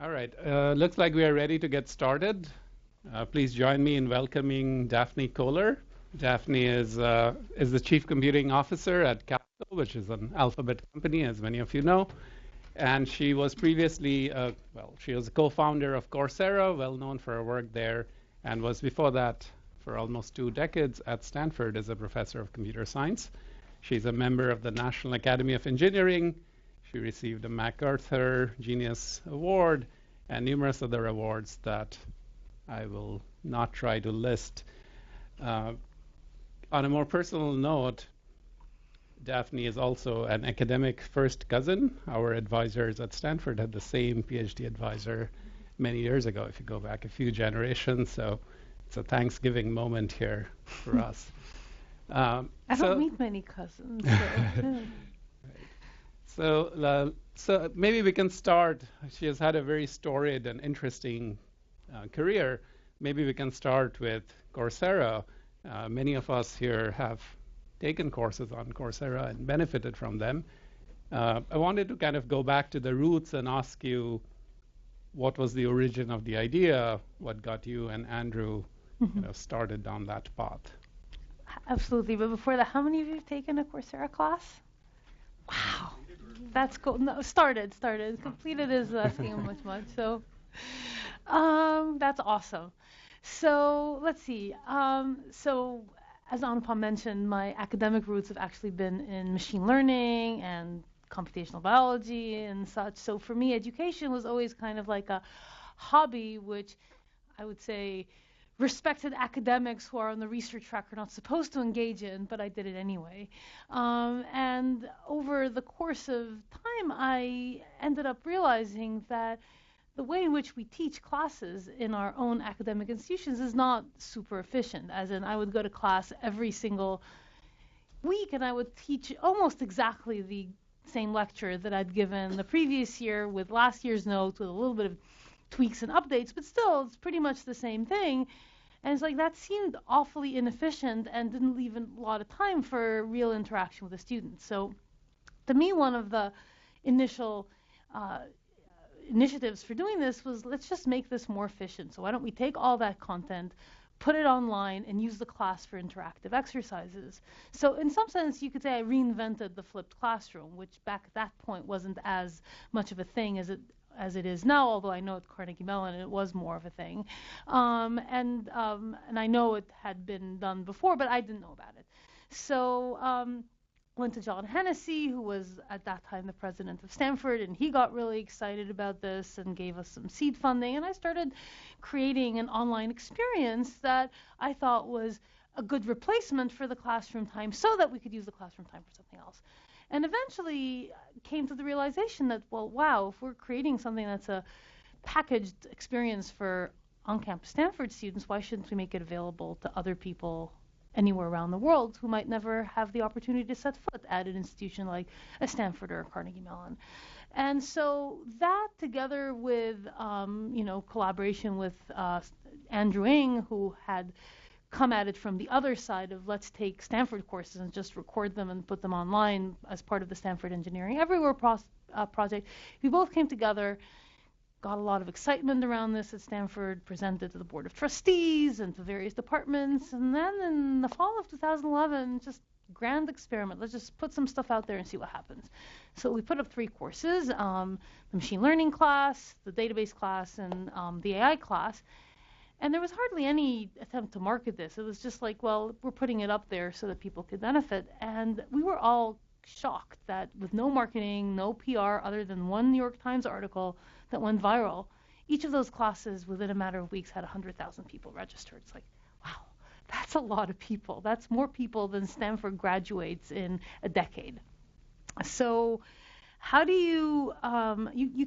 All right. Looks like we are ready to get started. Please join me in welcoming Daphne Koller. Daphne is the Chief Computing Officer at Calico, which is an alphabet company, as many of you know. And she was previously, she was a co-founder of Coursera, well known for her work there, and was before that for almost 2 decades at Stanford as a professor of computer science. She's a member of the National Academy of Engineering. She received a MacArthur Genius Award and numerous other awards that I will not try to list. On a more personal note, Daphne is also an academic first cousin. Our advisors at Stanford had the same PhD advisor many years ago, if you go back a few generations. So it's a Thanksgiving moment here for us. I don't meet many cousins. So maybe we can start. She has had a very storied and interesting career. Maybe we can start with Coursera. Many of us here have taken courses on Coursera and benefited from them. I wanted to kind of go back to the roots and ask you what was the origin of the idea, what got you and Andrew started down that path. Absolutely. But before that, how many of you have taken a Coursera class? Wow. That's cool. No, started. Completed is asking much. So that's awesome. So let's see. So as Anupam mentioned, my academic roots have actually been in machine learning and computational biology and such. So for me, education was always kind of like a hobby, which I would say respected academics who are on the research track are not supposed to engage in, but I did it anyway. And over the course of time, I ended up realizing that the way in which we teach classes in our own academic institutions is not super efficient. As in, I would go to class every single week and I would teach almost exactly the same lecture that I'd given the previous year with last year's notes with a little bit of tweaks and updates, but still it's pretty much the same thing. And it's like that seemed awfully inefficient and didn't leave a lot of time for real interaction with the students. So to me, one of the initial initiatives for doing this was, let's just make this more efficient. So why don't we take all that content, put it online, and use the class for interactive exercises. So in some sense, you could say I reinvented the flipped classroom, which back at that point wasn't as much of a thing as it is now, although I know at Carnegie Mellon it was more of a thing. And I know it had been done before, but I didn't know about it. So went to John Hennessy, who was at that time the president of Stanford, and he got really excited about this and gave us some seed funding. And I started creating an online experience that I thought was a good replacement for the classroom time so that we could use the classroom time for something else. And eventually came to the realization that, well, wow, if we're creating something that's a packaged experience for on-campus Stanford students, why shouldn't we make it available to other people anywhere around the world who might never have the opportunity to set foot at an institution like a Stanford or a Carnegie Mellon? And so that, together with, collaboration with Andrew Ng, who had come at it from the other side of let's take Stanford courses and just record them and put them online as part of the Stanford Engineering Everywhere project. We both came together, got a lot of excitement around this at Stanford, presented to the Board of Trustees and to various departments, and then in the fall of 2011, just grand experiment. Let's just put some stuff out there and see what happens. So we put up 3 courses, the machine learning class, the database class, and the AI class. And there was hardly any attempt to market this. It was just like, well, we're putting it up there so that people could benefit. And we were all shocked that with no marketing, no PR, other than one New York Times article that went viral, each of those classes within a matter of weeks had 100,000 people registered. It's like, wow, that's a lot of people. That's more people than Stanford graduates in a decade. So how do you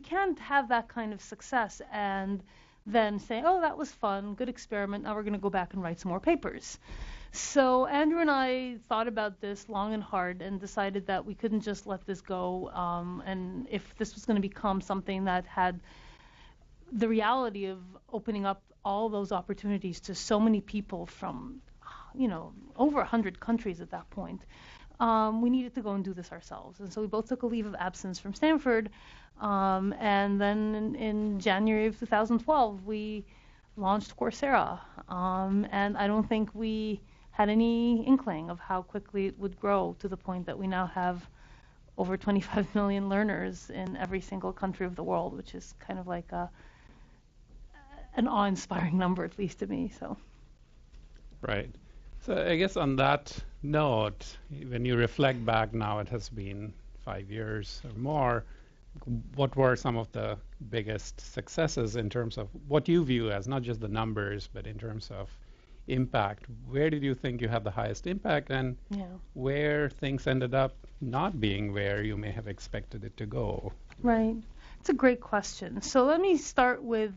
can't have that kind of success and then say, oh, that was fun, good experiment, now we're going to go back and write some more papers. So Andrew and I thought about this long and hard and decided that we couldn't just let this go. And if this was going to become something that had the reality of opening up all those opportunities to so many people from, over 100 countries at that point, we needed to go and do this ourselves. And so we both took a leave of absence from Stanford And then in January of 2012, we launched Coursera. And I don't think we had any inkling of how quickly it would grow to the point that we now have over 25 million learners in every single country of the world, which is kind of like an awe-inspiring number, at least to me. So. Right. So I guess on that note, when you reflect back now, it has been 5 years or more. What were some of the biggest successes in terms of what you view as not just the numbers, but in terms of impact? Where did you think you had the highest impact, and where things ended up not being where you may have expected it to go? Right. It's a great question. So let me start with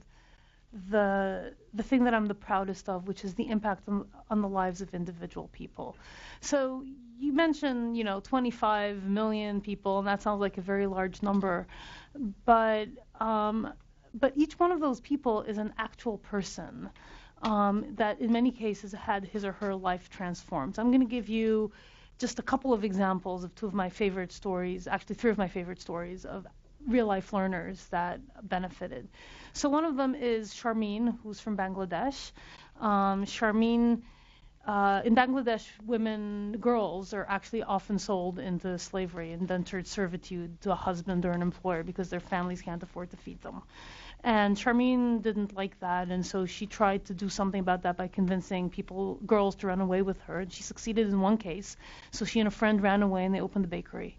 the thing that I'm the proudest of, which is the impact on the lives of individual people. So you mentioned, 25 million people, and that sounds like a very large number, but each one of those people is an actual person that in many cases had his or her life transformed. So I'm going to give you just a couple of examples of two of my favorite stories, actually three of my favorite stories of real-life learners that benefited. So one of them is Sharmeen, who's from Bangladesh. Sharmeen, in Bangladesh, girls are actually often sold into slavery, indentured servitude to a husband or an employer because their families can't afford to feed them. And Sharmeen didn't like that, and so she tried to do something about that by convincing girls to run away with her. And she succeeded in one case. So she and a friend ran away, and they opened a bakery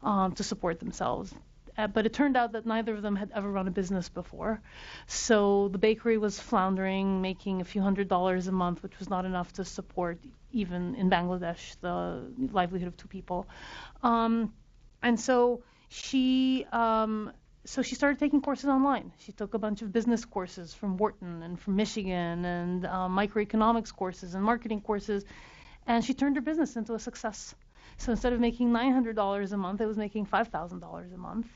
to support themselves. But it turned out that neither of them had ever run a business before. So the bakery was floundering, making a few $100s a month, which was not enough to support, even in Bangladesh, the livelihood of two people. And so she started taking courses online. She took a bunch of business courses from Wharton and from Michigan, and microeconomics courses and marketing courses, and she turned her business into a success. So instead of making $900 a month, it was making $5,000 a month,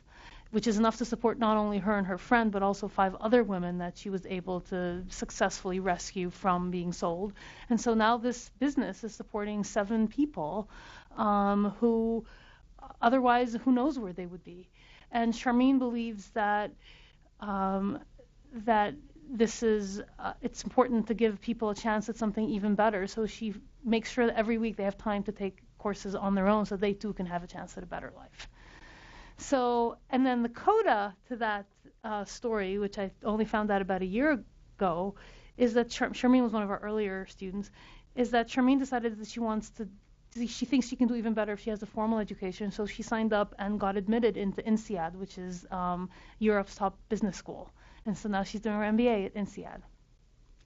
which is enough to support not only her and her friend, but also 5 other women that she was able to successfully rescue from being sold. And so now this business is supporting 7 people who otherwise, who knows where they would be. And Sharmeen believes that this is it's important to give people a chance at something even better. So she makes sure that every week they have time to take courses on their own so they too can have a chance at a better life. So, and then the coda to that story, which I only found out about a year ago, is that Sharmeen was one of our earlier students, is that Sharmeen decided that she thinks she can do even better if she has a formal education. So she signed up and got admitted into INSEAD, which is Europe's top business school. And so now she's doing her MBA at INSEAD.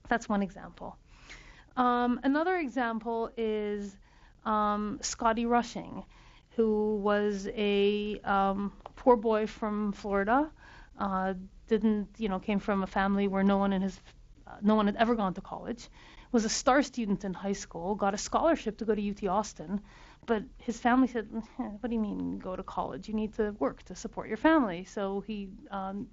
That's one example. Another example is Scotty Rushing, who was a poor boy from Florida, came from a family where no one had ever gone to college, was a star student in high school, got a scholarship to go to UT Austin, but his family said, what do you mean go to college? You need to work to support your family. So he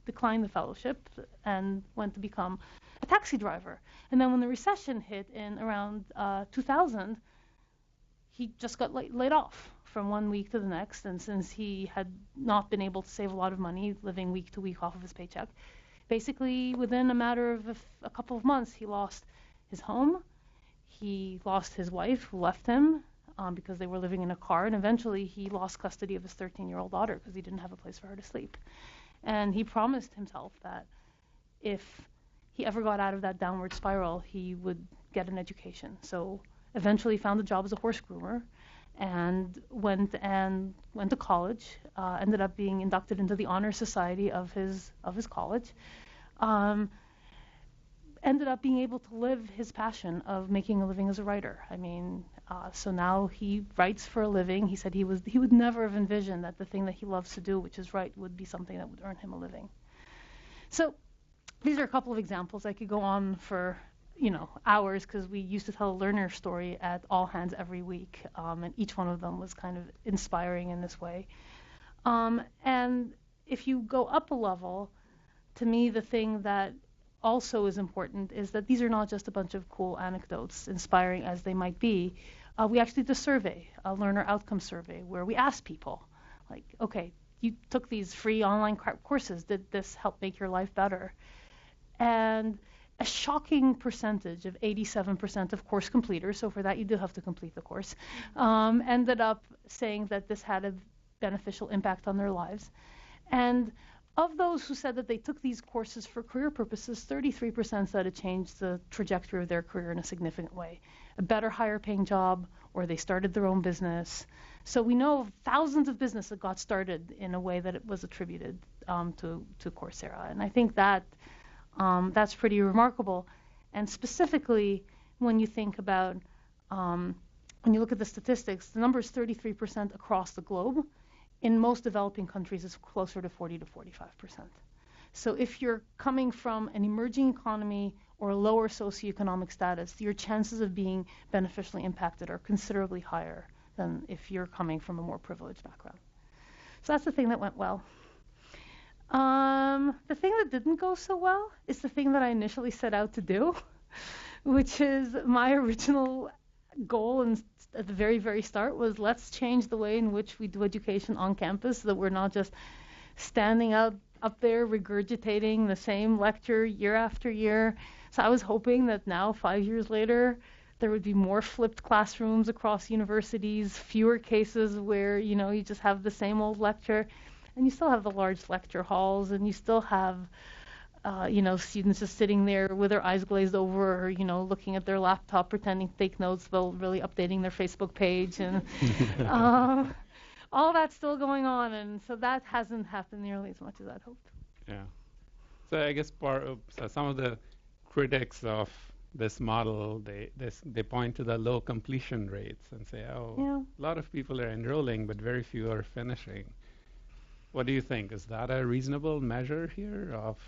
declined the fellowship and went to become a taxi driver. And then when the recession hit in around 2000, he just got laid off from one week to the next. And since he had not been able to save a lot of money, living week to week off of his paycheck, basically within a matter of a couple of months, he lost his home. He lost his wife, who left him because they were living in a car. And eventually he lost custody of his 13-year-old daughter because he didn't have a place for her to sleep. And he promised himself that if he ever got out of that downward spiral, he would get an education. So eventually found a job as a horse groomer and went to college, ended up being inducted into the honor society of his college, ended up being able to live his passion of making a living as a writer. I mean, so now he writes for a living. He said he would never have envisioned that the thing that he loves to do, which is write, would be something that would earn him a living. So these are a couple of examples. I could go on for hours, because we used to tell a learner story at all hands every week, and each one of them was kind of inspiring in this way. And if you go up a level, to me, the thing that also is important is that these are not just a bunch of cool anecdotes, inspiring as they might be. We actually did a survey, a learner outcome survey, where we asked people, like, okay, you took these free online courses. Did this help make your life better? And a shocking percentage of 87% of course completers, so for that you do have to complete the course, ended up saying that this had a beneficial impact on their lives. And of those who said that they took these courses for career purposes, 33% said it changed the trajectory of their career in a significant way. A better, higher paying job, or they started their own business. So we know of thousands of businesses that got started in a way that it was attributed to Coursera. And I think that that's pretty remarkable. And specifically, when you think about, when you look at the statistics, the number is 33% across the globe. In most developing countries, it's closer to 40 to 45%. So if you're coming from an emerging economy or a lower socioeconomic status, your chances of being beneficially impacted are considerably higher than if you're coming from a more privileged background. So that's the thing that went well. The thing that didn't go so well is the thing that I initially set out to do, which is my original goal and at the very, very start was let's change the way in which we do education on campus so that we're not just standing up there regurgitating the same lecture year after year. So I was hoping that now, 5 years later, there would be more flipped classrooms across universities, fewer cases where, you just have the same old lecture, and you still have the large lecture halls, and you still have students just sitting there with their eyes glazed over, or, looking at their laptop, pretending to take notes while really updating their Facebook page, and all that's still going on, and so that hasn't happened nearly as much as I'd hoped. Yeah. So I guess some of the critics of this model, they point to the low completion rates and say, a lot of people are enrolling, but very few are finishing. What do you think? Is that a reasonable measure here of?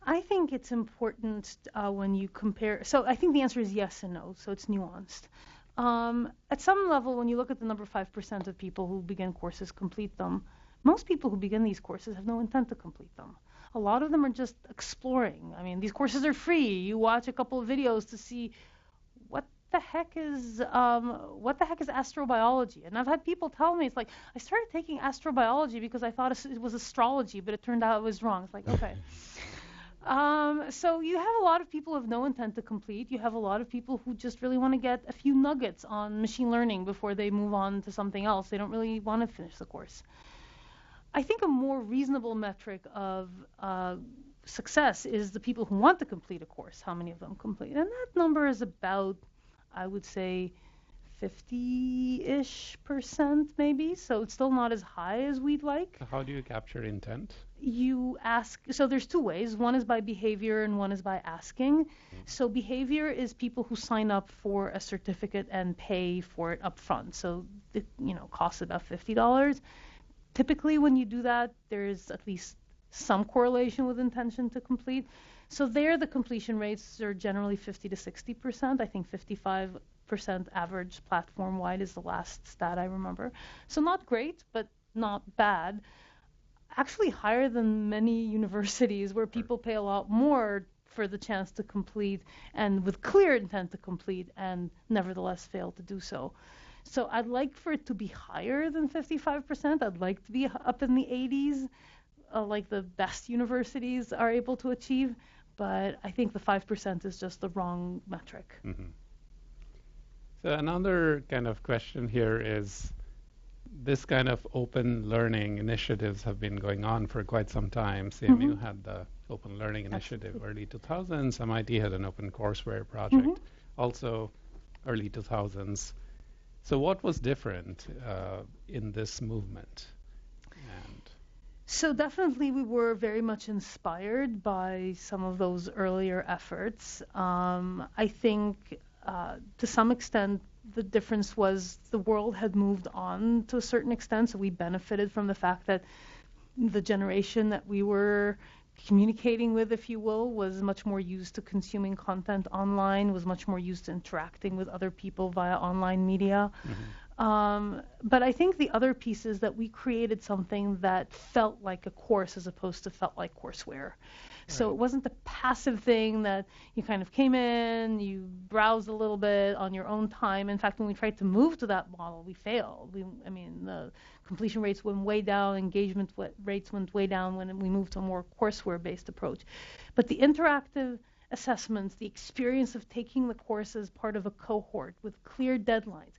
I think it's important when you compare. So I think the answer is yes and no, so it's nuanced. At some level, when you look at the number 5% of people who begin courses complete them, most people who begin these courses have no intent to complete them. A lot of them are just exploring. I mean, these courses are free. You watch a couple of videos to see what the heck is astrobiology. And I've had people tell me, it's like, I started taking astrobiology because I thought it was astrology, but it turned out it was wrong. It's like, okay. So you have a lot of people who have no intent to complete. You have a lot of people who just really want to get a few nuggets on machine learning before they move on to something else. They don't really want to finish the course. I think a more reasonable metric of success is the people who want to complete a course, how many of them complete. And that number is about, I would say, 50-ish% maybe. So it's still not as high as we'd like. So how do you capture intent? You ask, so there's two ways. One is by behavior and one is by asking. So behavior is people who sign up for a certificate and pay for it up front. So it costs about $50. Typically, when you do that, there's at least some correlation with intention to complete. So there, the completion rates are generally 50 to 60%. I think 55% average platform-wide is the last stat I remember. So not great, but not bad. Actually higher than many universities where people pay a lot more for the chance to complete and with clear intent to complete and nevertheless fail to do so. So I'd like for it to be higher than 55%. I'd like to be up in the 80s, like the best universities are able to achieve. But I think the 5% is just the wrong metric. Mm-hmm. So another kind of question here is, this kind of open learning initiatives have been going on for quite some time. CMU had the Open Learning Initiative early 2000s. MIT had an open courseware project also early 2000s. So what was different in this movement? So definitely we were very much inspired by some of those earlier efforts. I think to some extent the difference was the world had moved on to a certain extent, so we benefited from the fact that the generation that we were communicating with, if you will, was much more used to consuming content online, was much more used to interacting with other people via online media. But I think the other piece is that we created something that felt like a course as opposed to felt like courseware. So it wasn't the passive thing that you kind of came in, you browsed a little bit on your own time. In fact, when we tried to move to that model, we failed. The completion rates went way down, engagement rates went way down when we moved to a more courseware-based approach. But the interactive assessments, the experience of taking the course as part of a cohort with clear deadlines,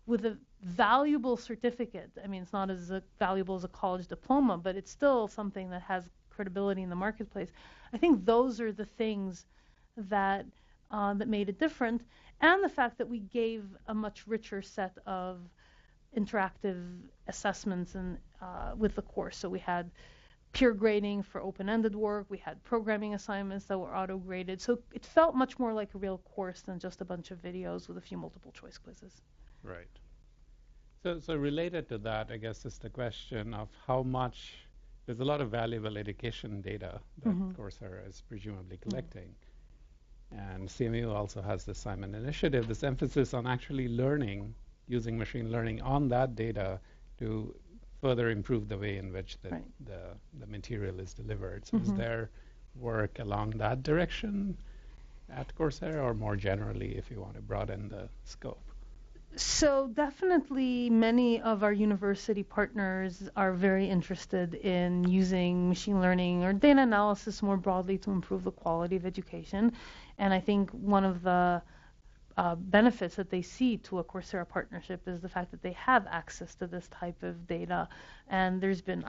with a valuable certificate. It's not as valuable as a college diploma, but it's still something that has credibility in the marketplace. I think those are the things that that made it different, and the fact that we gave a much richer set of interactive assessments and with the course. So we had peer grading for open-ended work, we had programming assignments that were auto-graded. So it felt much more like a real course than just a bunch of videos with a few multiple choice quizzes. Right. So related to that, I guess, is the question of how much. There's a lot of valuable education data that Coursera is presumably collecting. And CMU also has the Simon Initiative, this emphasis on actually learning, using machine learning on that data to further improve the way in which the material is delivered. So is there work along that direction at Coursera, or more generally, if you want to broaden the scope? So definitely many of our university partners are very interested in using machine learning or data analysis more broadly to improve the quality of education. And I think one of the benefits that they see to a Coursera partnership is the fact that they have access to this type of data. And there's been,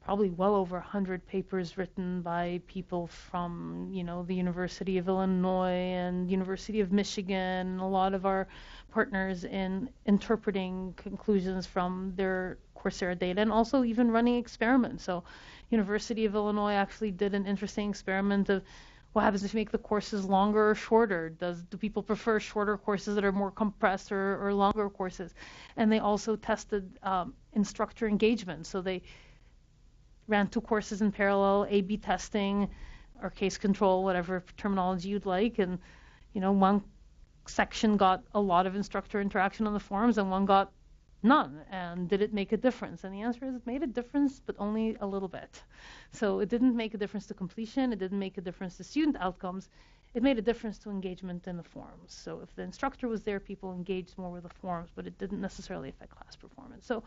probably well over 100 papers written by people from, the University of Illinois and University of Michigan, and a lot of our partners in interpreting conclusions from their Coursera data, and also even running experiments. So University of Illinois actually did an interesting experiment of what happens if you make the courses longer or shorter. Do people prefer shorter courses that are more compressed or longer courses? And they also tested instructor engagement. So they ran 2 courses in parallel, A/B testing or case control, whatever terminology you'd like. And, one section got a lot of instructor interaction on the forums and one got none. And did it make a difference? And the answer is it made a difference, but only a little bit. So it didn't make a difference to completion. It didn't make a difference to student outcomes. It made a difference to engagement in the forums. So if the instructor was there, people engaged more with the forums, but it didn't necessarily affect class performance. So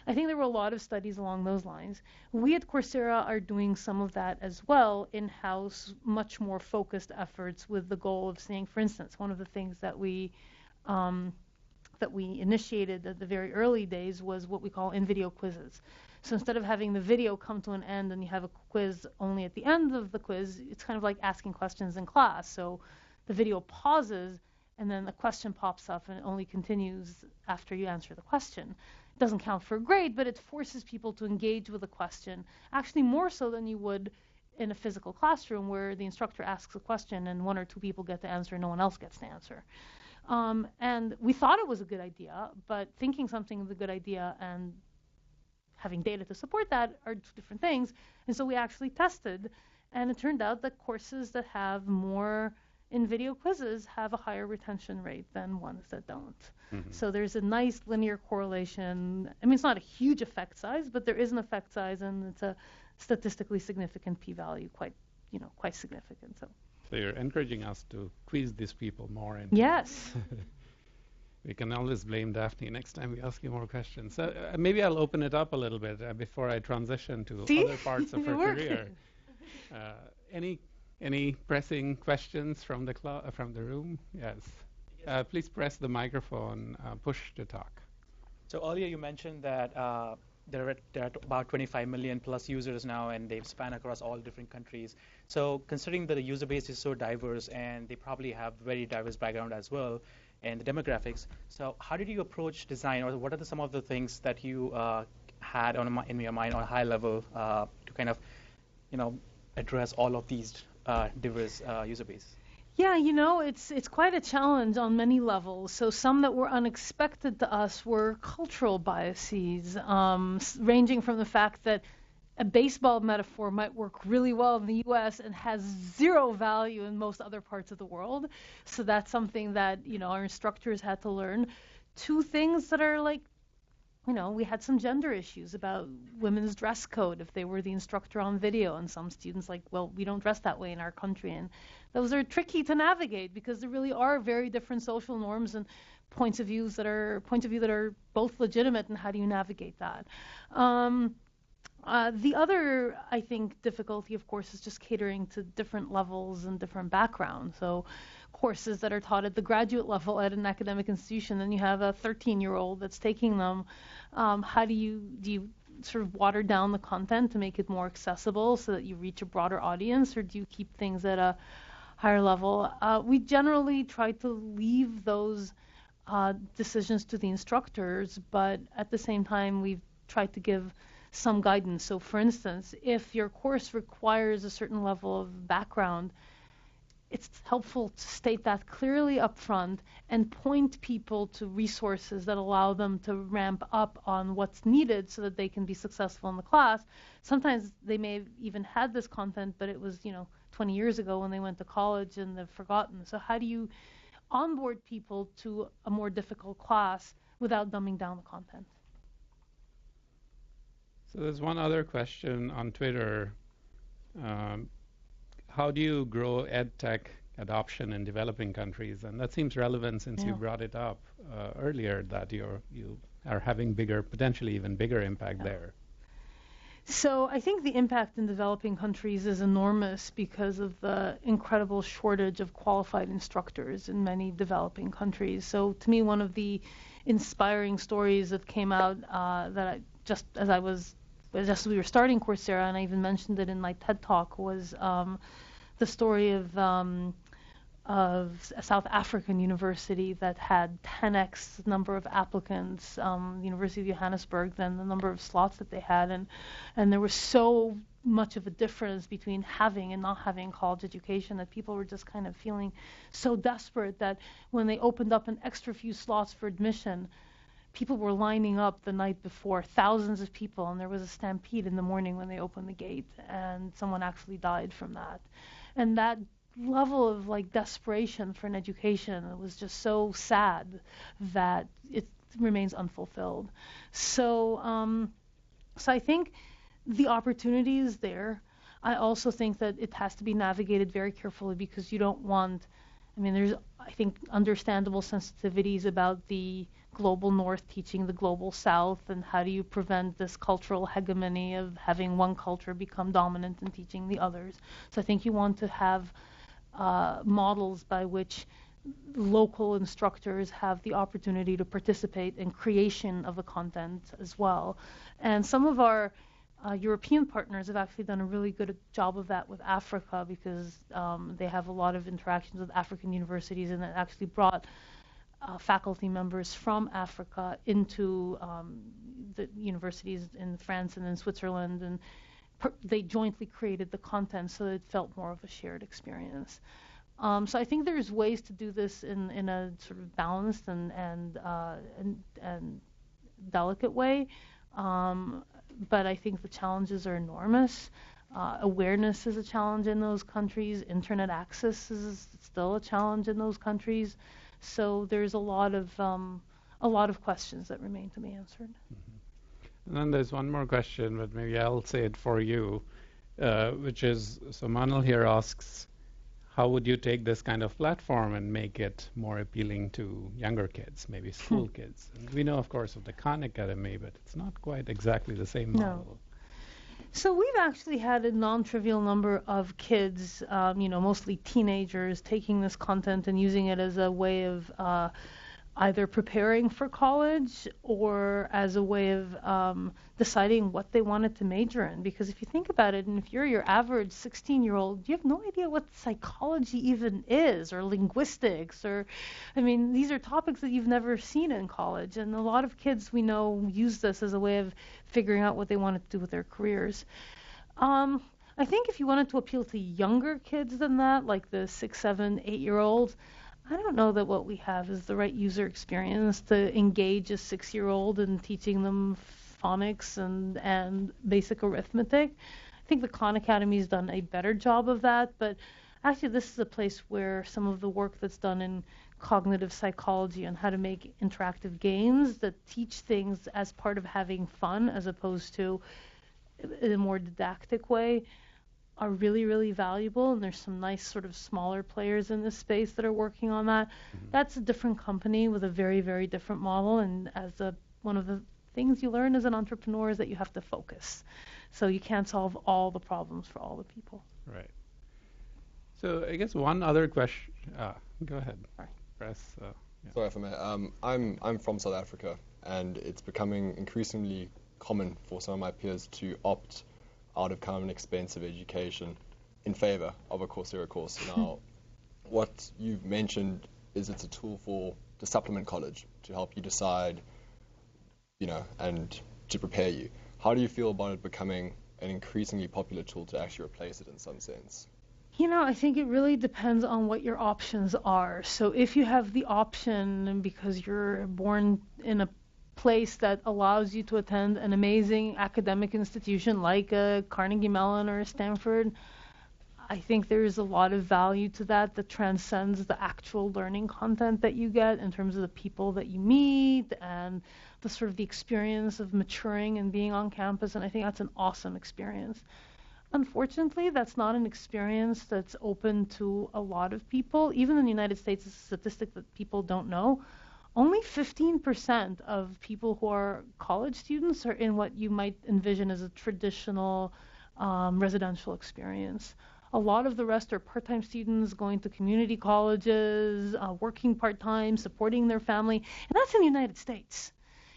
I think there were a lot of studies along those lines. We at Coursera are doing some of that as well in-house, much more focused efforts with the goal of saying, for instance, one of the things that we initiated at the very early days was what we call in-video quizzes. So instead of having the video come to an end and you have a quiz only at the end of the quiz, it's kind of like asking questions in class. So the video pauses and then the question pops up and it only continues after you answer the question. It doesn't count for a grade, but it forces people to engage with the question, actually more so than you would in a physical classroom where the instructor asks a question and 1 or 2 people get to answer and no one else gets to answer. And we thought it was a good idea, but thinking something is a good idea and having data to support that are 2 different things. And so we actually tested, and it turned out that courses that have more in-video quizzes have a higher retention rate than ones that don't. So there's a nice linear correlation. It's not a huge effect size, but there is an effect size, and it's a statistically significant p-value, quite significant. So you're encouraging us to quiz these people more. Yes. We can always blame Daphne next time we ask you more questions. So maybe I'll open it up a little bit before I transition to other parts of her career. Any pressing questions from the room? Yes. Please press the microphone, push to talk. So earlier you mentioned that there are about 25 million plus users now, and they've span across all different countries. So considering that the user base is so diverse and they probably have very diverse background as well, and the demographics. So how did you approach design, or what are some of the things that you had in your mind on a high level to kind of, address all of these diverse user base? Yeah, it's quite a challenge on many levels. So some that were unexpected to us were cultural biases, ranging from the fact that a baseball metaphor might work really well in the U.S. and has 0 value in most other parts of the world. So that's something that, our instructors had to learn, to things that are like, we had some gender issues about women's dress code if they were the instructor on video, and some students like, well, we don't dress that way in our country, and those are tricky to navigate because there really are very different social norms and points of view that are both legitimate, and how do you navigate that? The other, I think, difficulty, of course, is just catering to different levels and different backgrounds. So courses that are taught at the graduate level at an academic institution, and you have a 13-year-old that's taking them. How do you sort of water down the content to make it more accessible so that you reach a broader audience, or do you keep things at a higher level? We generally try to leave those decisions to the instructors, but at the same time, we've tried to give some guidance. So for instance, if your course requires a certain level of background, it's helpful to state that clearly up front and point people to resources that allow them to ramp up on what's needed so that they can be successful in the class. Sometimes they may have even had this content, but it was, 20 years ago when they went to college and they've forgotten. So how do you onboard people to a more difficult class without dumbing down the content? So there's one other question on Twitter. How do you grow EdTech adoption in developing countries? And that seems relevant since you brought it up earlier, that you are having potentially even bigger impact there. So I think the impact in developing countries is enormous because of the incredible shortage of qualified instructors in many developing countries. So to me, one of the inspiring stories that came out that I just as we were starting Coursera, and I even mentioned it in my TED Talk, was the story of a South African university that had 10x number of applicants, University of Johannesburg, than the number of slots that they had, and there was so much of a difference between having and not having college education that people were just kind of feeling so desperate that when they opened up an extra few slots for admission, people were lining up the night before, thousands of people, and there was a stampede in the morning when they opened the gate, and someone actually died from that. And that level of desperation for an education was just so sad that it remains unfulfilled. So I think the opportunity is there. I also think that it has to be navigated very carefully because you don't want, there's, I think, understandable sensitivities about the global north teaching the global south, and how do you prevent this cultural hegemony of having one culture become dominant in teaching the others. So I think you want to have models by which local instructors have the opportunity to participate in creation of the content as well. And some of our European partners have actually done a really good job of that with Africa because they have a lot of interactions with African universities, and it actually brought faculty members from Africa into the universities in France and in Switzerland, and they jointly created the content so that it felt more of a shared experience. So I think there's ways to do this in a sort of balanced and delicate way, but I think the challenges are enormous. Awareness is a challenge in those countries. Internet access is still a challenge in those countries. So there's a lot of questions that remain to be answered. Mm-hmm. And then there's one more question, but maybe I'll say it for you, which is, so Manal here asks, how would you take this kind of platform and make it more appealing to younger kids, maybe school kids? And we know, of course, of the Khan Academy, but it's not quite exactly the same model. So we've actually had a non-trivial number of kids, mostly teenagers, taking this content and using it as a way of either preparing for college or as a way of deciding what they wanted to major in. Because if you think about it, and if you're your average 16-year-old, you have no idea what psychology even is, or linguistics, or, these are topics that you've never seen in college. And a lot of kids we know use this as a way of figuring out what they wanted to do with their careers. I think if you wanted to appeal to younger kids than that, like the 6, 7, 8-year-olds, I don't know that what we have is the right user experience to engage a 6-year-old in teaching them phonics and basic arithmetic. I think the Khan Academy has done a better job of that, but actually this is a place where some of the work that's done in cognitive psychology and how to make interactive games that teach things as part of having fun as opposed to in a more didactic way are really, really valuable. And there's some nice sort of smaller players in this space that are working on that. That's a different company with a very, very different model. And one of the things you learn as an entrepreneur is that you have to focus. So you can't solve all the problems for all the people. Right. So I guess one other question. Go ahead. Sorry. Press. Sorry if I may. I'm from South Africa, and it's becoming increasingly common for some of my peers to opt out of kind of an expensive education in favor of a Coursera course. Now, what you've mentioned is it's a tool to supplement college, to help you decide, and to prepare you. How do you feel about it becoming an increasingly popular tool to actually replace it in some sense? I think it really depends on what your options are. So if you have the option because you're born in a place that allows you to attend an amazing academic institution like a Carnegie Mellon or a Stanford, I think there's a lot of value to that transcends the actual learning content that you get in terms of the people that you meet and the sort of the experience of maturing and being on campus. And I think that's an awesome experience. Unfortunately, that's not an experience that's open to a lot of people. Even in the United States, it's a statistic that people don't know. Only 15% of people who are college students are in what you might envision as a traditional residential experience. A lot of the rest are part-time students going to community colleges, working part-time, supporting their family, and that's in the United States.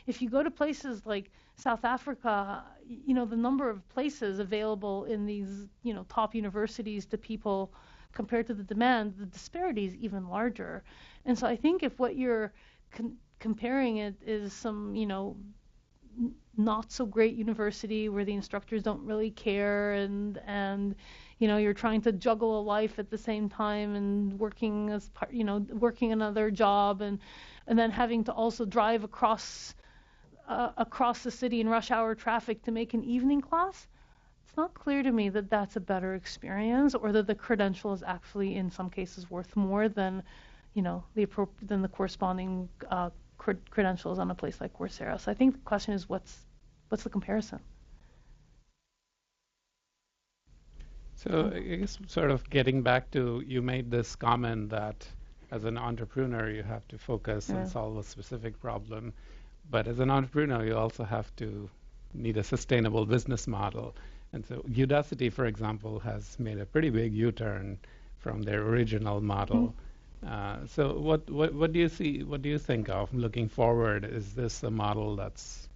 If you go to places like South Africa, the number of places available in these, top universities to people compared to the demand, the disparity is even larger. And so I think if what you're comparing it is some, not so great university where the instructors don't really care and you're trying to juggle a life at the same time and working as part, working another job and then having to also drive across the city in rush hour traffic to make an evening class, it's not clear to me that that's a better experience or that the credential is actually in some cases worth more than, than the corresponding credentials on a place like Coursera. So I think the question is what's the comparison? So I guess sort of getting back to, you made this comment that as an entrepreneur you have to focus and solve a specific problem. But as an entrepreneur, you also need a sustainable business model. And so Udacity, for example, has made a pretty big U-turn from their original model. So what do you see? What do you think of looking forward? Is this a model that's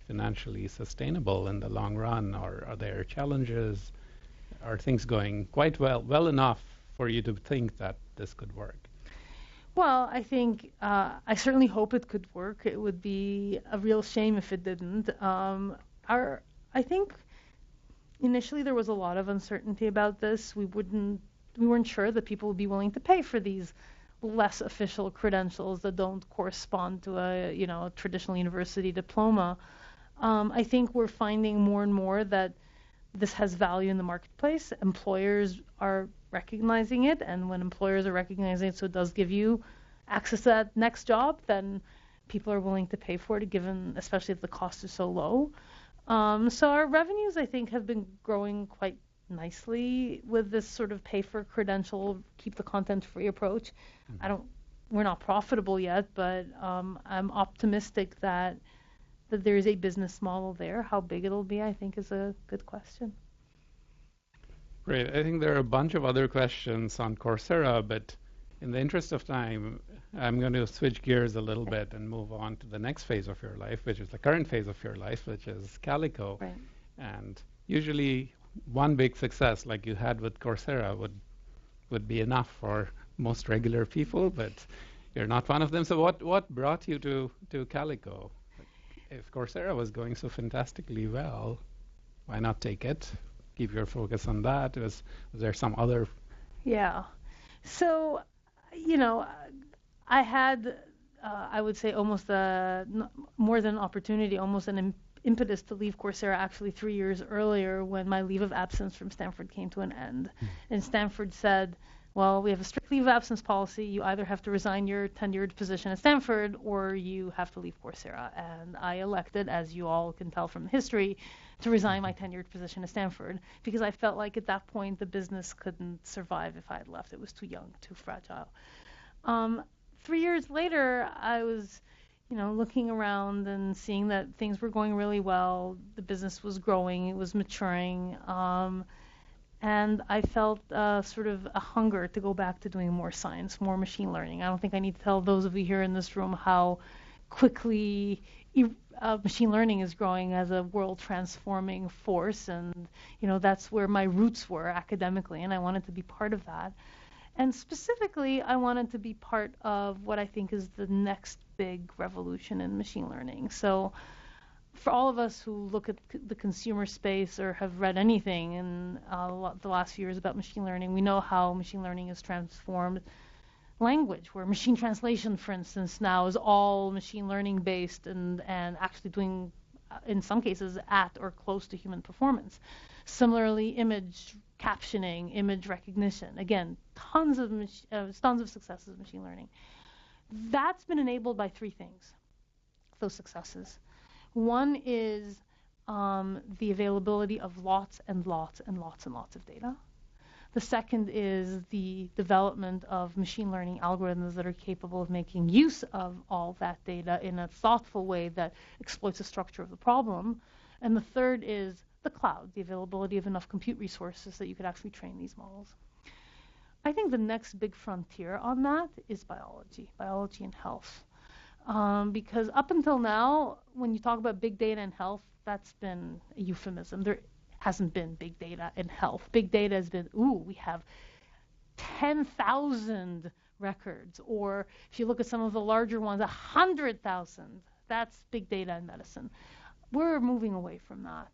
financially sustainable in the long run, or are there challenges? Are things going quite well enough for you to think that this could work? Well, I think I certainly hope it could work. It would be a real shame if it didn't. I think initially there was a lot of uncertainty about this. We weren't sure that people would be willing to pay for these less official credentials that don't correspond to a traditional university diploma. I think we're finding more and more that this has value in the marketplace. Employers are recognizing it, and when employers are recognizing it, so it does give you access to that next job, then people are willing to pay for it, given especially if the cost is so low. So our revenues, I think, have been growing quite nicely with this sort of pay for credential, keep the content free approach. We're not profitable yet, but I'm optimistic that there is a business model there. How big it'll be, I think, is a good question. Great. I think there are a bunch of other questions on Coursera, but in the interest of time, I'm going to switch gears a little bit and move on to the next phase of your life, which is the current phase of your life, which is Calico. Right. And usually one big success like you had with Coursera would be enough for most regular people, but you're not one of them. So what brought you to Calico? If Coursera was going so fantastically well, why not take it? Keep your focus on that. Was there some other? Yeah. So, I had, I would say, almost more than an opportunity, almost an impetus to leave Coursera actually 3 years earlier when my leave of absence from Stanford came to an end. And Stanford said, well, we have a strict leave of absence policy. You either have to resign your tenured position at Stanford or you have to leave Coursera. And I elected, as you all can tell from history, to resign my tenured position at Stanford because I felt like at that point the business couldn't survive if I had left. It was too young, too fragile. 3 years later, I was looking around and seeing that things were going really well. The business was growing, it was maturing. And I felt sort of a hunger to go back to doing more science, more machine learning. I don't think I need to tell those of you here in this room how quickly machine learning is growing as a world-transforming force. And, that's where my roots were academically, and I wanted to be part of that. And specifically, I wanted to be part of what I think is the next big revolution in machine learning. So for all of us who look at the consumer space or have read anything in the last few years about machine learning, we know how machine learning has transformed language, where machine translation, for instance, now is all machine learning based and actually doing, in some cases, at or close to human performance. Similarly, image captioning, image recognition, again, tons of successes in machine learning. That's been enabled by three things, those successes. One is the availability of lots and lots and lots and lots of data. The second is the development of machine learning algorithms that are capable of making use of all that data in a thoughtful way that exploits the structure of the problem. And the third is the cloud, the availability of enough compute resources that you could actually train these models. I think the next big frontier on that is biology and health. Because up until now, when you talk about big data and health, that's been a euphemism. There hasn't been big data in health. Big data has been, we have 10,000 records. Or if you look at some of the larger ones, 100,000. That's big data in medicine. We're moving away from that.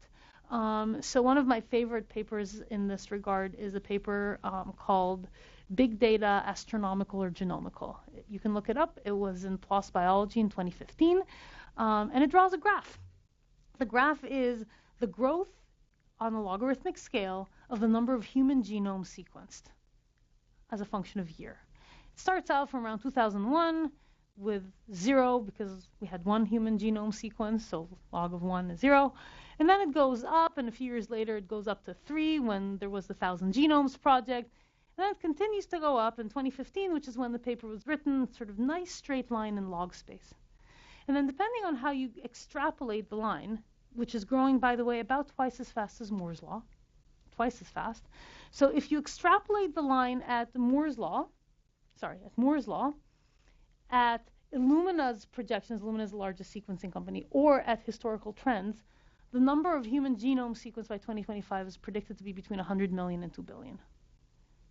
So one of my favorite papers in this regard is a paper called Big Data, Astronomical or Genomical. You can look it up. It was in PLOS Biology in 2015, and it draws a graph. The graph is the growth on a logarithmic scale of the number of human genomes sequenced as a function of year. It starts out from around 2001 with 0 because we had one human genome sequence, so log of 1 is 0. And then it goes up, and a few years later it goes up to 3 when there was the 1,000 Genomes Project. And then it continues to go up in 2015, which is when the paper was written, sort of nice straight line in log space. And then depending on how you extrapolate the line, which is growing, by the way, about twice as fast as Moore's Law, twice as fast. So if you extrapolate the line at Moore's Law, at Illumina's projections, Illumina is the largest sequencing company, or at historical trends, the number of human genomes sequenced by 2025 is predicted to be between 100 million and 2 billion.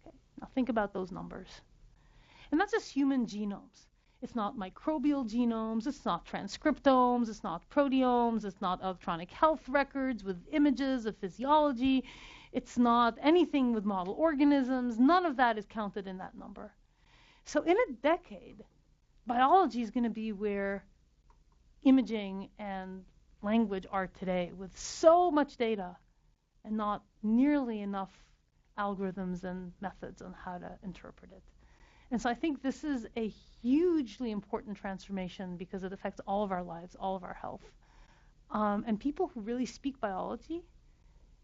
Okay, now think about those numbers. And that's just human genomes. It's not microbial genomes, it's not transcriptomes, it's not proteomes, it's not electronic health records with images of physiology, it's not anything with model organisms. None of that is counted in that number. So in a decade, biology is going to be where imaging and language are today, with so much data and not nearly enough algorithms and methods on how to interpret it. And so I think this is a hugely important transformation because it affects all of our lives, all of our health. And people who really speak biology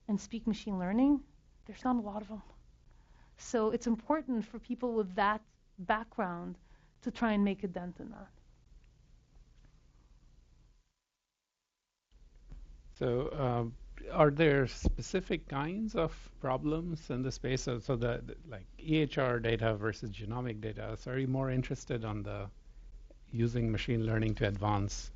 and speak machine learning, there's not a lot of them. So it's important for people with that background to try and make a dent in that. So are there specific kinds of problems in the space? So the like EHR data versus genomic data. So are you more interested on the using machine learning to advance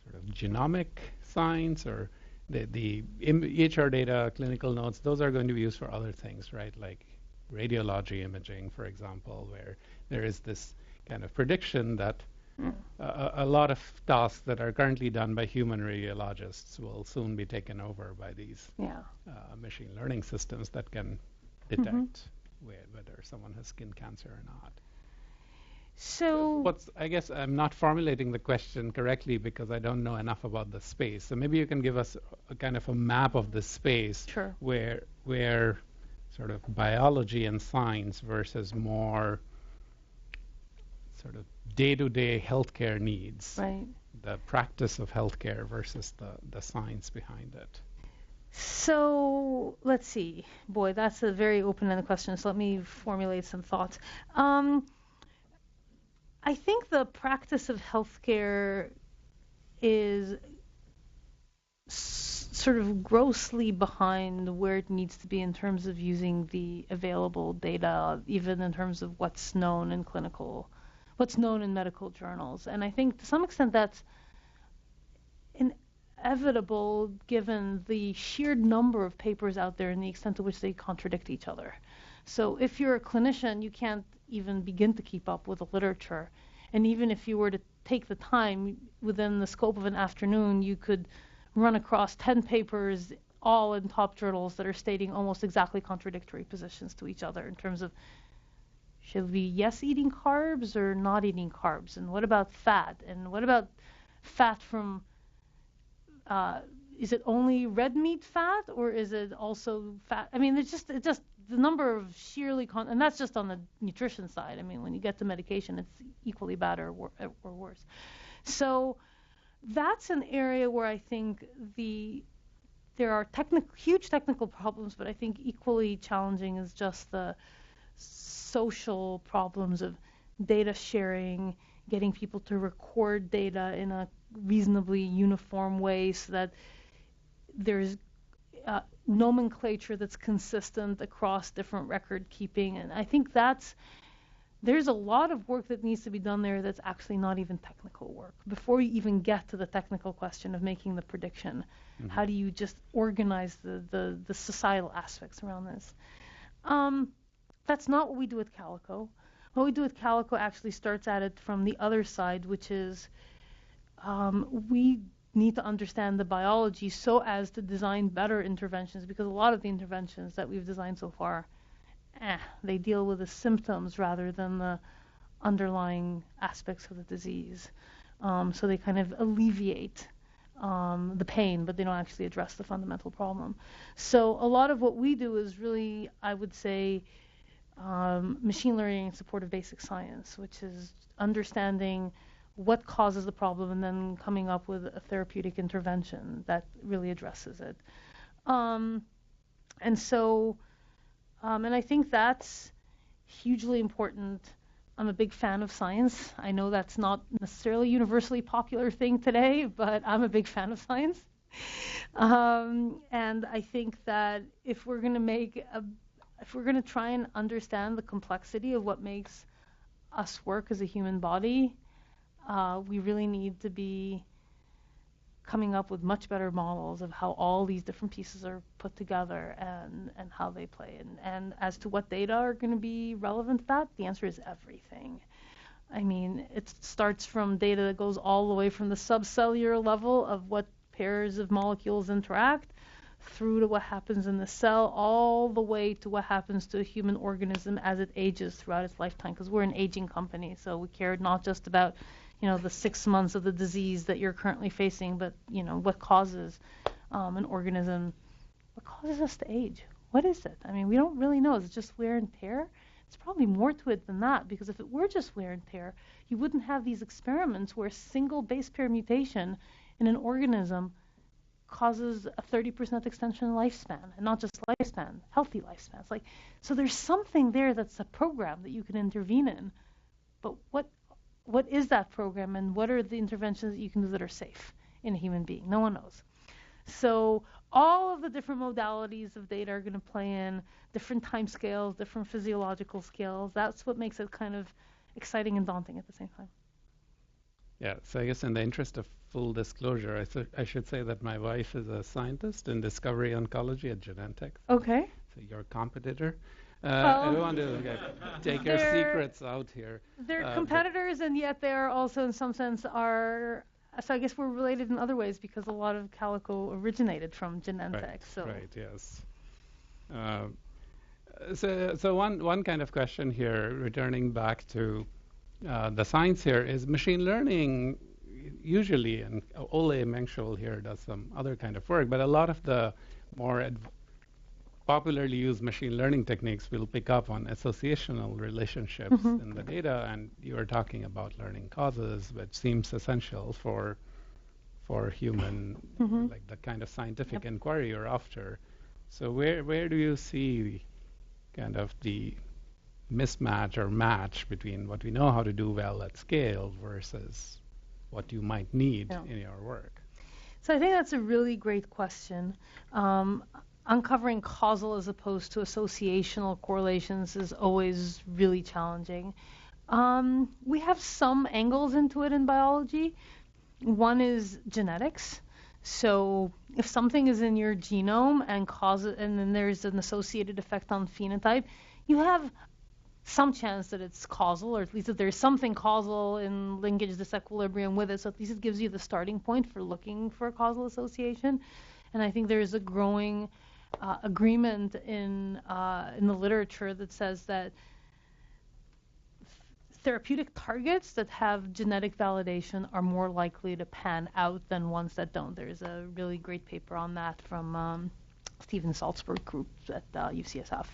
sort of genomic science, or the EHR data, clinical notes, those are going to be used for other things, right? Like radiology imaging, for example, where there is this kind of prediction that a lot of tasks that are currently done by human radiologists will soon be taken over by these machine learning systems that can detect whether someone has skin cancer or not. So I guess I'm not formulating the question correctly because I don't know enough about the space. So maybe you can give us a kind of a map of the space Sure. where sort of biology and science versus more sort of day-to-day healthcare needs. Right. The practice of healthcare versus the science behind it. So let's see. Boy, that's a very open-ended question. So let me formulate some thoughts. I think the practice of healthcare is sort of grossly behind where it needs to be in terms of using the available data, even in terms of what's known in medical journals. And I think to some extent that's inevitable given the sheer number of papers out there and the extent to which they contradict each other. So if you're a clinician, you can't even begin to keep up with the literature. And even if you were to take the time within the scope of an afternoon, you could run across 10 papers, all in top journals, that are stating almost exactly contradictory positions to each other in terms of should we eating carbs or not eating carbs? And what about fat? And what about fat from, is it only red meat fat or is it also fat? I mean, it's just the number of sheerly, and that's just on the nutrition side. I mean, when you get to medication, it's equally bad or worse. So that's an area where I think there are huge technical problems, but I think equally challenging is just the social problems of data sharing, getting people to record data in a reasonably uniform way so that there's nomenclature that's consistent across different record keeping. And I think there's a lot of work that needs to be done there that's actually not even technical work. Before you even get to the technical question of making the prediction, how do you just organize the societal aspects around this? That's not what we do at Calico. What we do at Calico actually starts at it from the other side, which is we need to understand the biology so as to design better interventions, because a lot of the interventions that we've designed so far, they deal with the symptoms rather than the underlying aspects of the disease. So they kind of alleviate the pain, but they don't actually address the fundamental problem. So a lot of what we do is really, I would say, machine learning in support of basic science, which is understanding what causes the problem and then coming up with a therapeutic intervention that really addresses it. And I think that's hugely important. I'm a big fan of science. I know that's not necessarily a universally popular thing today, but I'm a big fan of science. And I think that if we're going to try and understand the complexity of what makes us work as a human body, we really need to be coming up with much better models of how all these different pieces are put together and how they play. And as to what data are going to be relevant to that, the answer is everything. I mean, it starts from data that goes all the way from the subcellular level of what pairs of molecules interact through to what happens in the cell, all the way to what happens to a human organism as it ages throughout its lifetime, because we're an aging company, so we care not just about the 6 months of the disease that you're currently facing, but, what causes an organism, what causes us to age? What is it? I mean, we don't really know. Is it just wear and tear? It's probably more to it than that, because if it were just wear and tear, you wouldn't have these experiments where a single base pair mutation in an organism causes a 30% extension in lifespan, and not just lifespan, healthy lifespans. So there's something there that's a program that you can intervene in, but what is that program, and what are the interventions that you can do that are safe in a human being? No one knows. So all of the different modalities of data are going to play in, different time scales, different physiological scales. That's what makes it kind of exciting and daunting at the same time. Yeah, so I guess in the interest of full disclosure, I should say that my wife is a scientist in discovery oncology at Genentech. Okay. So you're a competitor. I don't want to take your secrets out here. They're competitors, and yet they're also, in some sense, so I guess we're related in other ways because a lot of Calico originated from Genentech. Right, yes. So one kind of question here, returning back to the science here, is machine learning usually, and Ole Mengschel here does some other kind of work, but a lot of the more popularly used machine learning techniques will pick up on associational relationships in the data, and you are talking about learning causes, which seems essential for human, like the kind of scientific inquiry you're after. So where do you see kind of the mismatch or match between what we know how to do well at scale versus what you might need in your work? So I think that's a really great question. Uncovering causal as opposed to associational correlations is always really challenging. We have some angles into it in biology. One is genetics. So if something is in your genome and then there's an associated effect on phenotype, you have some chance that it's causal, or at least that there's something causal in linkage disequilibrium with it. So at least it gives you the starting point for looking for a causal association. And I think there's a growing agreement in the literature that says that therapeutic targets that have genetic validation are more likely to pan out than ones that don't. There's a really great paper on that from Steven Salzberg group at UCSF.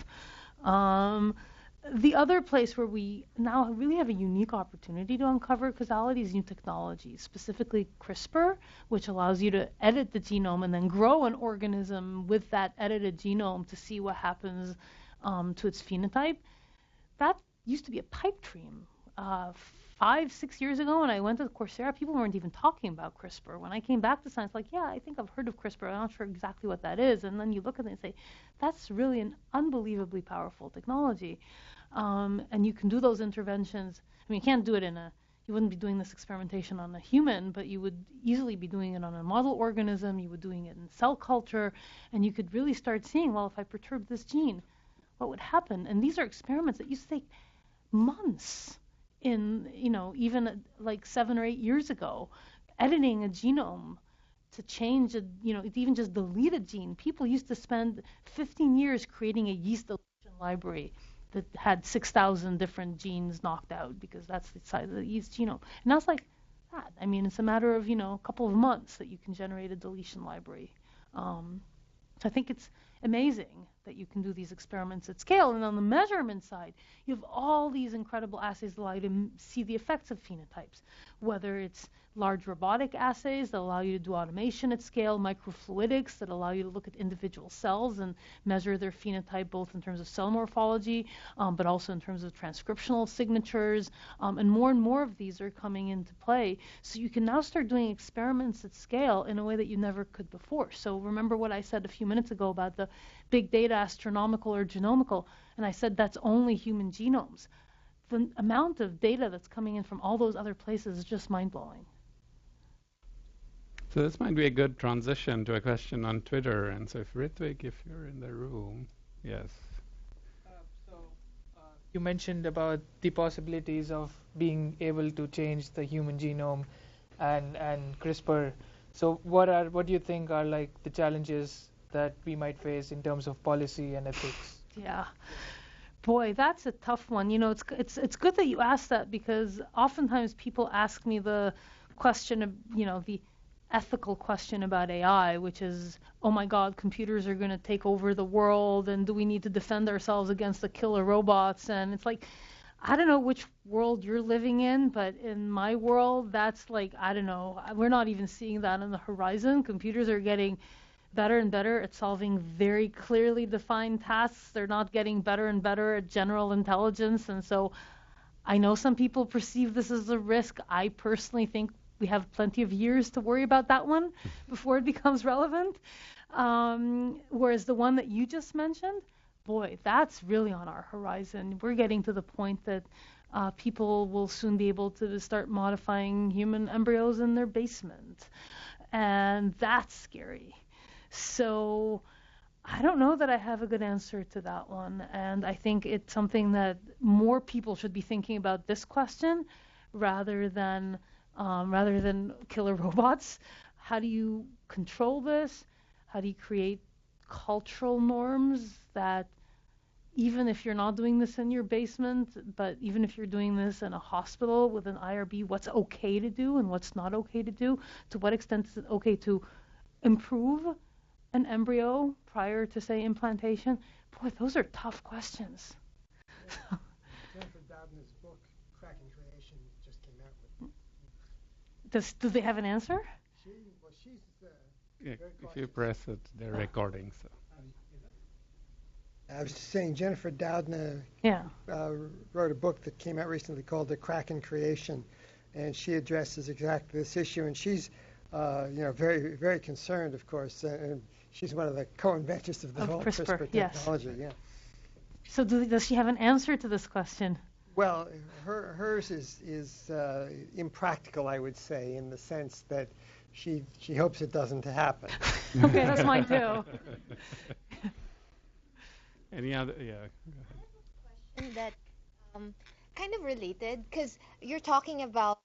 The other place where we now really have a unique opportunity to uncover causality is new technologies, specifically CRISPR, which allows you to edit the genome and then grow an organism with that edited genome to see what happens to its phenotype. That used to be a pipe dream. 5-6 years ago when I went to Coursera, people weren't even talking about CRISPR. When I came back to science, like, yeah, I think I've heard of CRISPR. I'm not sure exactly what that is. And then you look at it and say, that's really an unbelievably powerful technology. And you can do those interventions. I mean, you can't do it you wouldn't be doing this experimentation on a human, but you would easily be doing it on a model organism. You would doing it in cell culture. And you could really start seeing, well, if I perturb this gene, what would happen? And these are experiments that used to take months in, even like 7 or 8 years ago, editing a genome to change even just delete a gene. People used to spend 15 years creating a yeast deletion library that had 6,000 different genes knocked out because that's the size of the yeast genome. And now it's like that. I mean, it's a matter of, a couple of months that you can generate a deletion library. So I think it's amazing that you can do these experiments at scale. And on the measurement side, you have all these incredible assays that allow you to see the effects of phenotypes, whether it's large robotic assays that allow you to do automation at scale, microfluidics that allow you to look at individual cells and measure their phenotype both in terms of cell morphology, but also in terms of transcriptional signatures. And more of these are coming into play. So you can now start doing experiments at scale in a way that you never could before. So remember what I said a few minutes ago about the big data, astronomical or genomical, and I said that's only human genomes. The amount of data that's coming in from all those other places is just mind-blowing. So this might be a good transition to a question on Twitter. And so if Ritvik, if you're in the room, yes. You mentioned about the possibilities of being able to change the human genome and CRISPR. So what do you think are like the challenges that we might face in terms of policy and ethics? Yeah. Boy, that's a tough one. It's good that you asked that because oftentimes people ask me the question of, the ethical question about AI, which is, oh my God, computers are going to take over the world, and do we need to defend ourselves against the killer robots? And it's like, I don't know which world you're living in, but in my world, that's like, I don't know, we're not even seeing that on the horizon. Computers are getting better and better at solving very clearly defined tasks. They're not getting better and better at general intelligence. And so I know some people perceive this as a risk. I personally think we have plenty of years to worry about that one before it becomes relevant. Whereas the one that you just mentioned, boy, that's really on our horizon. We're getting to the point that people will soon be able to start modifying human embryos in their basement. And that's scary. So I don't know that I have a good answer to that one. And I think it's something that more people should be thinking about this question rather than killer robots. How do you control this? How do you create cultural norms that even if you're not doing this in your basement, but even if you're doing this in a hospital with an IRB, what's okay to do and what's not okay to do? To what extent is it okay to improve an embryo prior to, say, implantation? Boy, those are tough questions. Yeah. Jennifer Doudna's book, Cracking Creation, just came out with. Do they have an answer? She's Yeah, very if you cautious. press it, they're recording. So. I was just saying, Jennifer Doudna wrote a book that came out recently called The Cracking Creation, and she addresses exactly this issue. And she's, very, very concerned, of course, and she's one of the co-inventors of the whole CRISPR technology. Yes. Yeah. So does she have an answer to this question? Well, hers is impractical, I would say, in the sense that she hopes it doesn't happen. Okay, that's mine too. Any other? Yeah. I have a question that kind of related, because you're talking about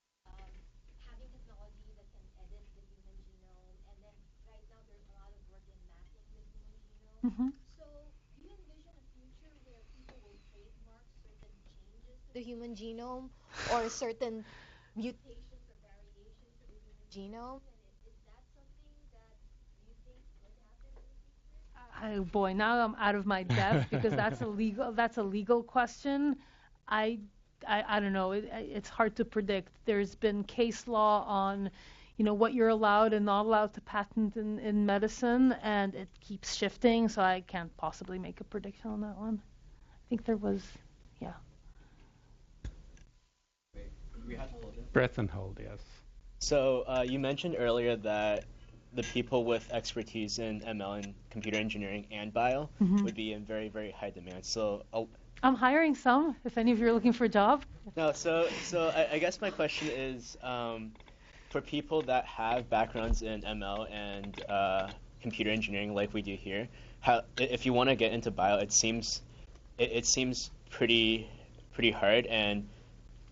having technology that can edit the human genome, and then right now there's a lot of work in mapping the human genome. Mm-hmm. So do you envision a future where people will trademark certain changes to the human genome or certain mutations or variations to the human genome? And is that something that you think could happen in the future? Oh boy, now I'm out of my depth because that's a legal question. I don't know. It's hard to predict. There's been case law on, what you're allowed and not allowed to patent in medicine, and it keeps shifting. So I can't possibly make a prediction on that one. I think there was, yeah. We have to hold it. Press and hold, yes. So you mentioned earlier that the people with expertise in ML and computer engineering and bio would be in very, very high demand. So I'm hiring some, if any of you are looking for a job. no, so I guess my question is, for people that have backgrounds in ML and computer engineering like we do here, if you want to get into bio, it seems pretty hard. And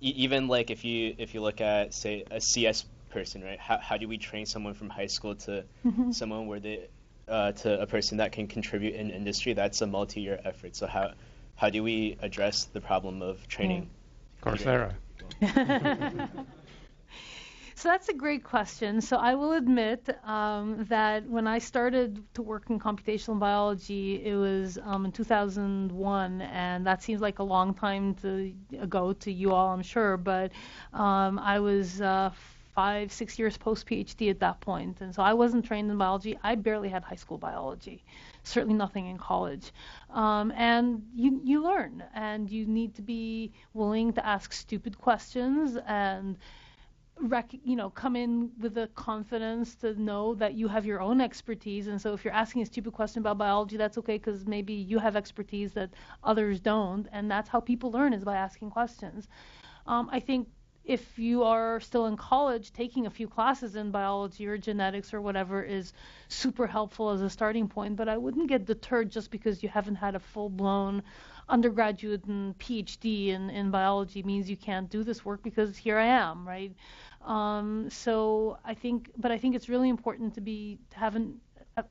even like if you look at, say, a CS person, right? How do we train someone from high school to someone where to a person that can contribute in industry? That's a multi-year effort. So how do we address the problem of training? Coursera. So that's a great question. So I will admit that when I started to work in computational biology, it was in 2001, and that seems like a long time ago to you all, I'm sure, but I was 5-6 years post-PhD at that point. And so I wasn't trained in biology. I barely had high school biology, certainly nothing in college. And you learn, and you need to be willing to ask stupid questions and come in with the confidence to know that you have your own expertise. And so if you're asking a stupid question about biology, that's okay, because maybe you have expertise that others don't. And that's how people learn, is by asking questions. I think if you are still in college, taking a few classes in biology or genetics or whatever is super helpful as a starting point, but I wouldn't get deterred just because you haven't had a full-blown undergraduate and PhD in biology means you can't do this work, because here I am, right? So I think it's really important to have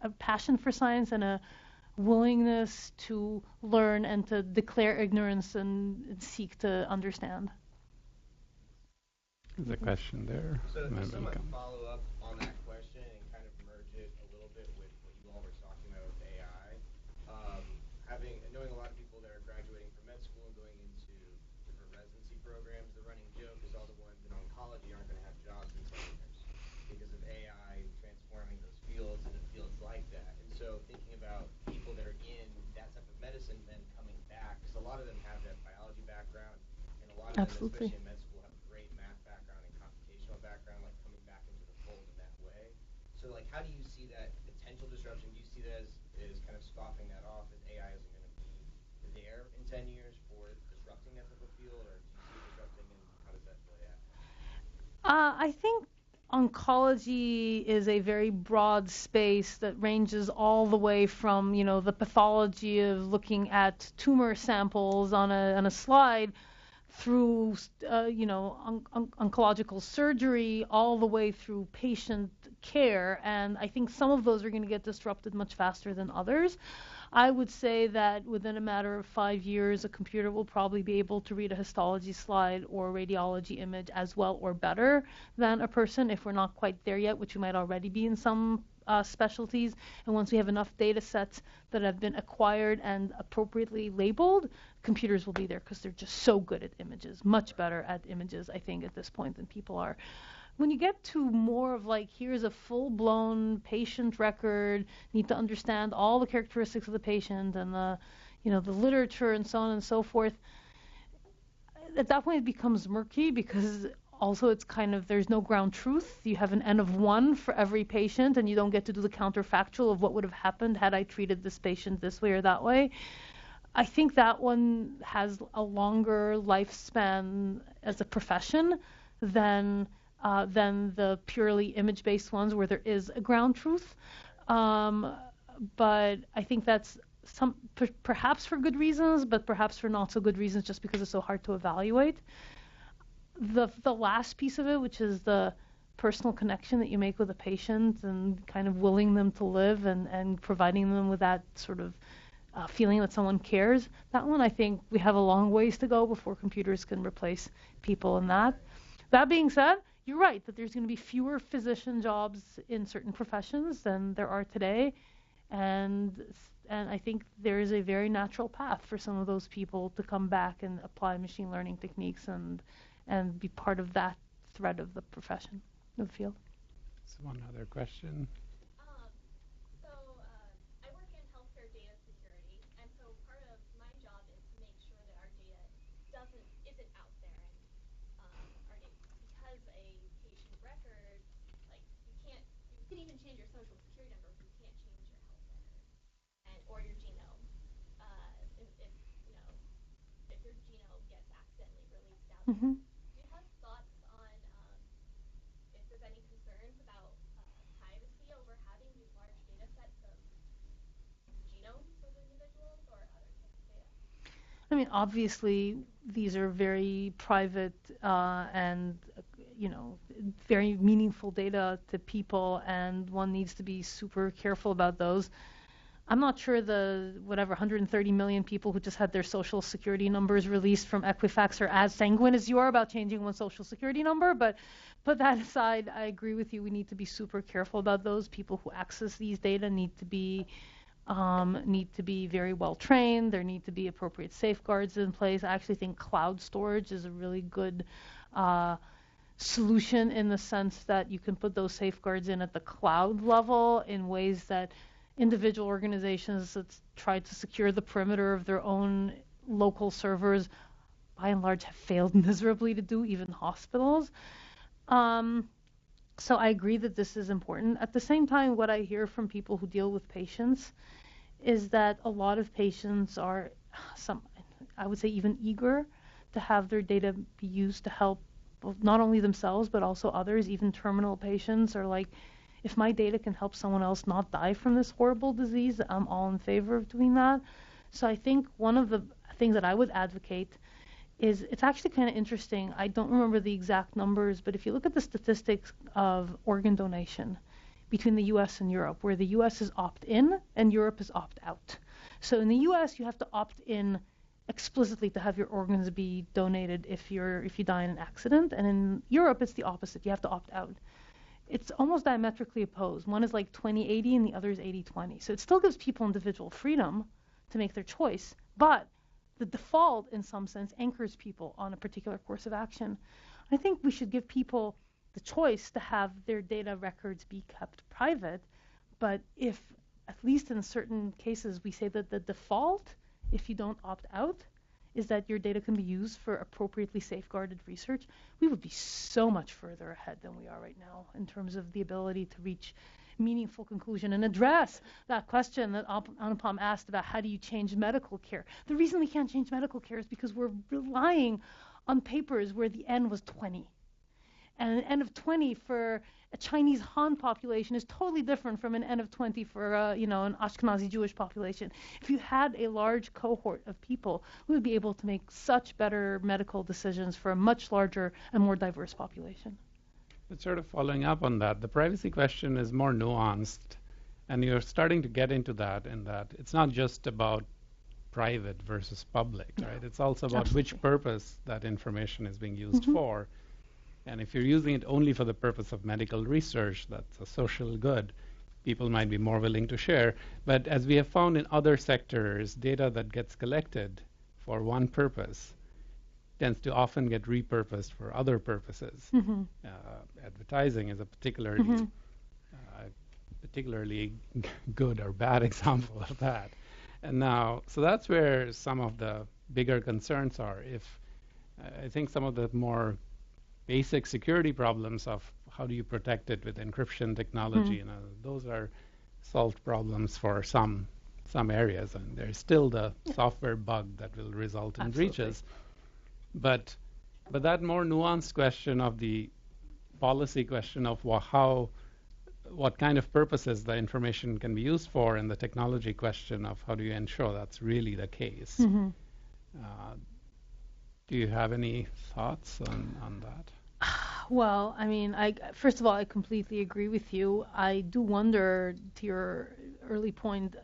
a passion for science and a willingness to learn and to declare ignorance and seek to understand. There's a question there. So just to follow up on that question and kind of merge it a little bit with what you all were talking about with AI, knowing a lot of people that are graduating from med school and going into different residency programs, the running joke is all the ones in oncology aren't going to have jobs in 10 years because of AI transforming those fields into fields like that. And so thinking about people that are in that type of medicine then coming back, because a lot of them have that biology background, and a lot of them, especially in med school, have a great math background and computational background, like coming back into the fold in that way. So like, how do you see that potential disruption? Do you see that as kind of scoffing that off, as AI isn't going to be there in 10 years for disrupting that type of field, or do you see it disrupting, and how does that play out? I think oncology is a very broad space that ranges all the way from, the pathology of looking at tumor samples on a slide through, oncological surgery, all the way through patient care. And I think some of those are going to get disrupted much faster than others. I would say that within a matter of 5 years, a computer will probably be able to read a histology slide or a radiology image as well or better than a person, if we're not quite there yet, which we might already be in some specialties. And once we have enough data sets that have been acquired and appropriately labeled, computers will be there because they're just so good at images, much better at images, I think, at this point than people are. When you get to more of like, here's a full-blown patient record, need to understand all the characteristics of the patient and the, the literature and so on and so forth, at that point it becomes murky because also it's kind of, there's no ground truth. You have an N of 1 for every patient and you don't get to do the counterfactual of what would have happened had I treated this patient this way or that way. I think that one has a longer lifespan as a profession than the purely image-based ones where there is a ground truth. But I think that's perhaps for good reasons, but perhaps for not so good reasons just because it's so hard to evaluate. The last piece of it, which is the personal connection that you make with a patient and kind of willing them to live and providing them with that sort of feeling that someone cares, that one I think we have a long ways to go before computers can replace people in that. That being said, you're right that there's going to be fewer physician jobs in certain professions than there are today, and I think there is a very natural path for some of those people to come back and apply machine learning techniques and be part of that thread of the profession, of the field. So one other question. I work in healthcare data security, and so part of my job is to make sure that our data isn't out there, and our data, because a patient record, like you can even change your social security number, but you can't change your health record or your genome. If your genome gets accidentally released out. Mm-hmm. Do you have thoughts on if there's any concerns about privacy over having these large data sets of genomes of individuals or other types of data? I mean, obviously, these are very private and, very meaningful data to people, and one needs to be super careful about those. I'm not sure the 130 million people who just had their social security numbers released from Equifax are as sanguine as you are about changing one social security number, but put that aside, I agree with you. We need to be super careful about those. People who access these data need to be very well trained. There need to be appropriate safeguards in place. I actually think cloud storage is a really good solution in the sense that you can put those safeguards in at the cloud level in ways that individual organizations that try to secure the perimeter of their own local servers, by and large, have failed miserably to do, even hospitals. So I agree that this is important. At the same time, what I hear from people who deal with patients is that a lot of patients are, I would say, even eager to have their data be used to help not only themselves, but also others. Even terminal patients are like, if my data can help someone else not die from this horrible disease, I'm all in favor of doing that. So I think one of the things that I would advocate is, it's actually kind of interesting. I don't remember the exact numbers, but if you look at the statistics of organ donation between the US and Europe, where the US is opt-in and Europe is opt-out. So in the US, you have to opt in explicitly to have your organs be donated if you die in an accident, and in Europe, it's the opposite. You have to opt out. It's almost diametrically opposed. One is like 20-80 and the other is 80-20. So it still gives people individual freedom to make their choice, but the default, in some sense, anchors people on a particular course of action. I think we should give people the choice to have their data records be kept private, but if, at least in certain cases, we say that the default, if you don't opt out, is that your data can be used for appropriately safeguarded research, we would be so much further ahead than we are right now in terms of the ability to reach meaningful conclusion and address that question that Anupam asked about how do you change medical care. The reason we can't change medical care is because we're relying on papers where the N was 20. And an N of 20 for a Chinese Han population is totally different from an N of 20 for an Ashkenazi Jewish population. If you had a large cohort of people, we would be able to make such better medical decisions for a much larger and more diverse population. But sort of following up on that, the privacy question is more nuanced. And you're starting to get into that, in that it's not just about private versus public, right? It's also about which purpose that information is being used for. And if you're using it only for the purpose of medical research, that's a social good, people might be more willing to share. But as we have found in other sectors, data that gets collected for one purpose tends to often get repurposed for other purposes. Advertising is a particularly good or bad example of that. And now, so that's where some of the bigger concerns are. If I think some of the more basic security problems of how do you protect it with encryption technology, those are solved problems for some areas, and there's still the software bug that will result in breaches. But that more nuanced question of the policy question of what kind of purposes the information can be used for, and the technology question of how do you ensure that's really the case. Do you have any thoughts on that? Well, I mean, first of all, I completely agree with you. I do wonder, to your early point,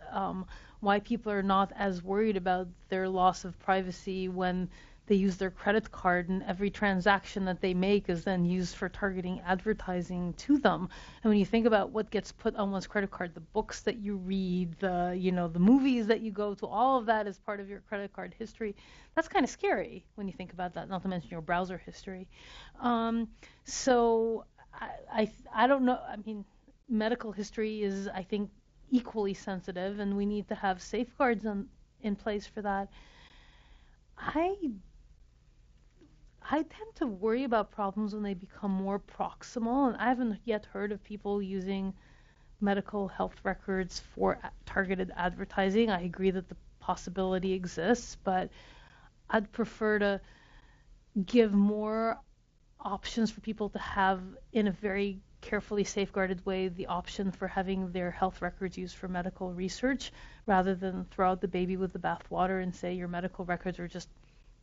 why people are not as worried about their loss of privacy when they use their credit card, and every transaction that they make is then used for targeting advertising to them. And when you think about what gets put on one's credit card, the books that you read, the movies that you go to, all of that is part of your credit card history. That's kind of scary when you think about that, not to mention your browser history. So I don't know. I mean, medical history is, I think, equally sensitive, and we need to have safeguards in place for that. I tend to worry about problems when they become more proximal, and I haven't yet heard of people using medical health records for targeted advertising. I agree that the possibility exists, but I'd prefer to give more options for people to have, in a very carefully safeguarded way, the option for having their health records used for medical research, rather than throw out the baby with the bathwater and say your medical records are just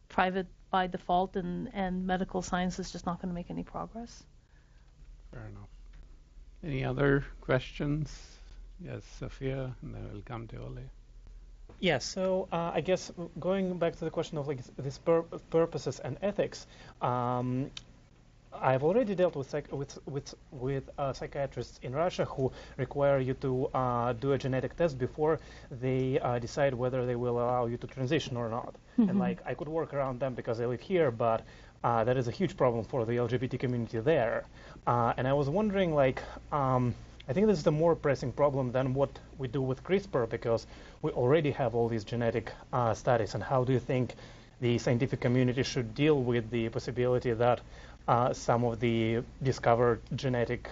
private by default, and medical science is just not going to make any progress. Fair enough. Any other questions? Yes, Sophia, and then we'll come to Ole. Yes, so I guess going back to the question of like these purposes and ethics, I've already dealt with psychiatrists in Russia who require you to do a genetic test before they decide whether they will allow you to transition or not. And like I could work around them because I live here, but that is a huge problem for the LGBT community there. And I was wondering, like, I think this is a more pressing problem than what we do with CRISPR, because we already have all these genetic studies. And how do you think the scientific community should deal with the possibility that some of the discovered genetic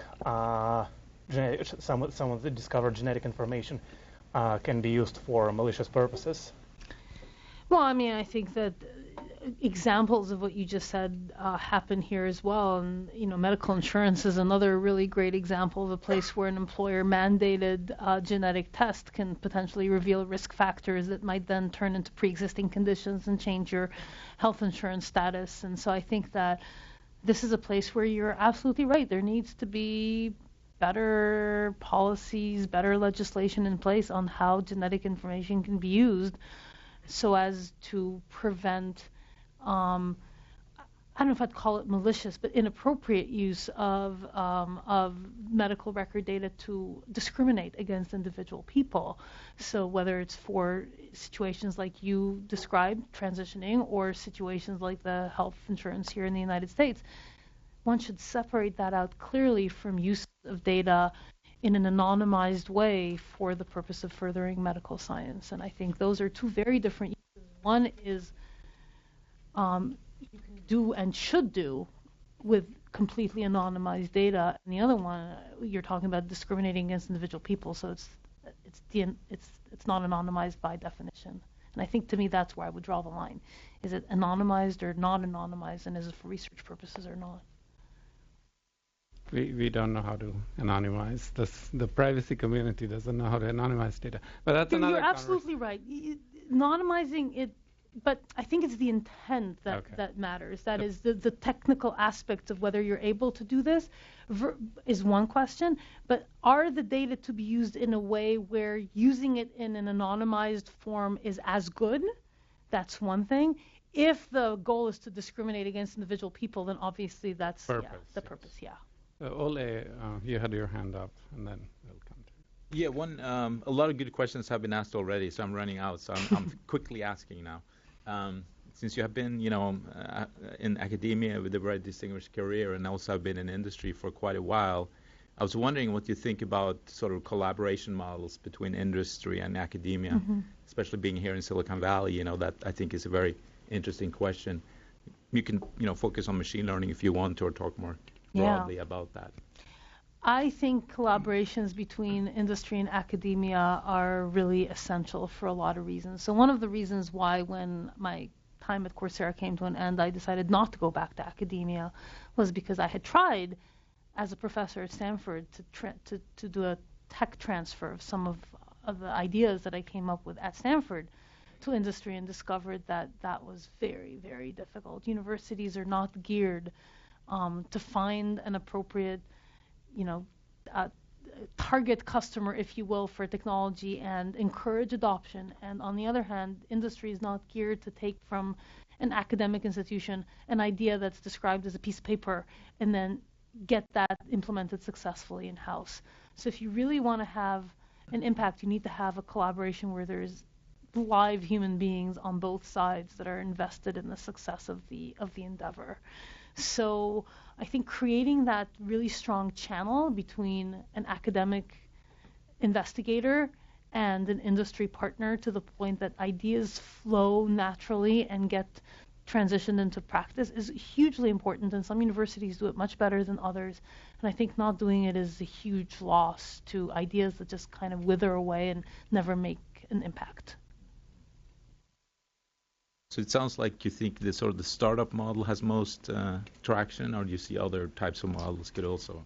information can be used for malicious purposes? Well, I mean, I think that examples of what you just said happen here as well. And, medical insurance is another really great example of a place where an employer mandated genetic test can potentially reveal risk factors that might then turn into pre-existing conditions and change your health insurance status. And so I think that this is a place where you're absolutely right. There needs to be better policies, better legislation in place on how genetic information can be used so as to prevent, I don't know if I'd call it malicious, but inappropriate use of medical record data to discriminate against individual people. So whether it's for situations like you described, transitioning, or situations like the health insurance here in the United States, one should separate that out clearly from use of data in an anonymized way for the purpose of furthering medical science. And I think those are two very different uses. One is you can do and should do with completely anonymized data, and the other one, you're talking about discriminating against individual people, so it's not anonymized by definition. And I think, to me, that's where I would draw the line. Is it anonymized or not anonymized, and is it for research purposes or not? We don't know how to anonymize. The privacy community doesn't know how to anonymize data. But that's another You're absolutely right. Anonymizing it but I think it's the intent that matters. That is the technical aspects of whether you're able to do this is one question, but are the data to be used in a way where using it in an anonymized form is as good? That's one thing. If the goal is to discriminate against individual people, then obviously that's the purpose. Ole, you had your hand up, and then we'll come to you. Yeah, a lot of good questions have been asked already, so I'm running out. So I'm quickly asking now. Since you have been, in academia with a very distinguished career, and also have been in industry for quite a while, I was wondering what you think about sort of collaboration models between industry and academia, especially being here in Silicon Valley. That I think is a very interesting question. You can, focus on machine learning if you want to, or talk more broadly about that. I think collaborations between industry and academia are really essential for a lot of reasons. So one of the reasons why, when my time at Coursera came to an end, I decided not to go back to academia was because I had tried as a professor at Stanford to do a tech transfer of some of the ideas that I came up with at Stanford to industry, and discovered that that was very, very difficult. Universities are not geared to find an appropriate, target customer, if you will, for technology and encourage adoption. And on the other hand, industry is not geared to take from an academic institution an idea that's described as a piece of paper and then get that implemented successfully in-house. So if you really want to have an impact, you need to have a collaboration where there's live human beings on both sides that are invested in the success of the endeavor. So I think creating that really strong channel between an academic investigator and an industry partner, to the point that ideas flow naturally and get transitioned into practice, is hugely important, and some universities do it much better than others. And I think not doing it is a huge loss to ideas that just kind of wither away and never make an impact. So it sounds like you think the sort of the startup model has most traction, or do you see other types of models could also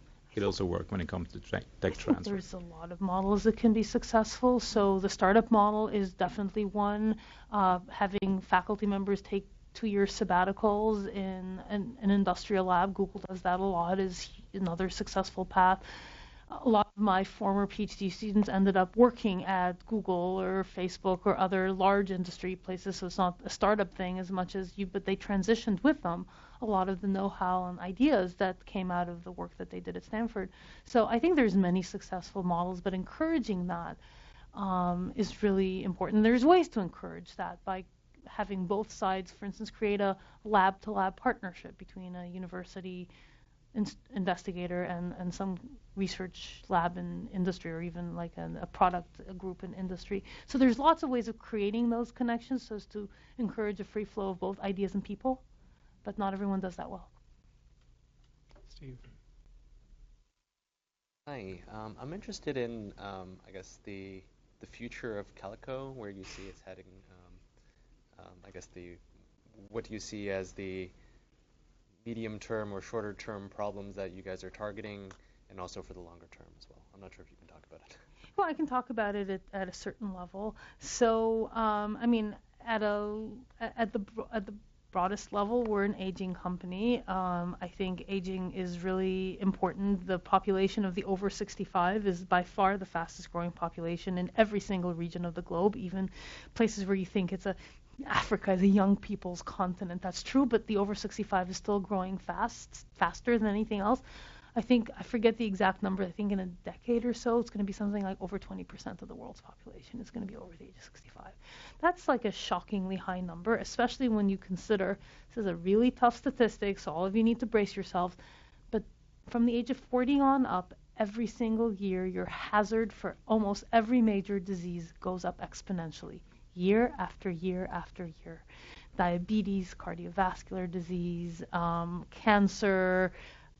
work when it comes to tech transfer? There's a lot of models that can be successful. So the startup model is definitely one. Having faculty members take 2-year sabbaticals in an industrial lab, Google does that a lot, is another successful path. A lot of my former PhD students ended up working at Google or Facebook or other large industry places, so it's not a startup thing as much as but they transitioned with them a lot of the know-how and ideas that came out of the work that they did at Stanford. So I think there's many successful models, but encouraging that is really important. There's ways to encourage that by having both sides, for instance, create a lab-to-lab partnership between a university investigator and some research lab in industry, or even like a group in industry. So there's lots of ways of creating those connections so as to encourage a free flow of both ideas and people, but not everyone does that well. Steve. Hi, I'm interested in, I guess, the future of Calico, where you see it's heading. I guess what do you see as the medium-term or shorter-term problems that you guys are targeting, and also for the longer term as well? I'm not sure if you can talk about it. Well, I can talk about it at a certain level. So, I mean, at the broadest level, we're an aging company. I think aging is really important. The population of the over 65 is by far the fastest growing population in every single region of the globe, even places where you think Africa is a young people's continent. That's true, but the over 65 is still growing faster than anything else. I forget the exact number. I think in a decade or so, it's going to be something like over 20% of the world's population is going to be over the age of 65. That's like a shockingly high number, especially when you consider this is a really tough statistic, so all of you need to brace yourselves. But from the age of 40 on up, every single year, your hazard for almost every major disease goes up exponentially, year after year after year. Diabetes, cardiovascular disease, cancer,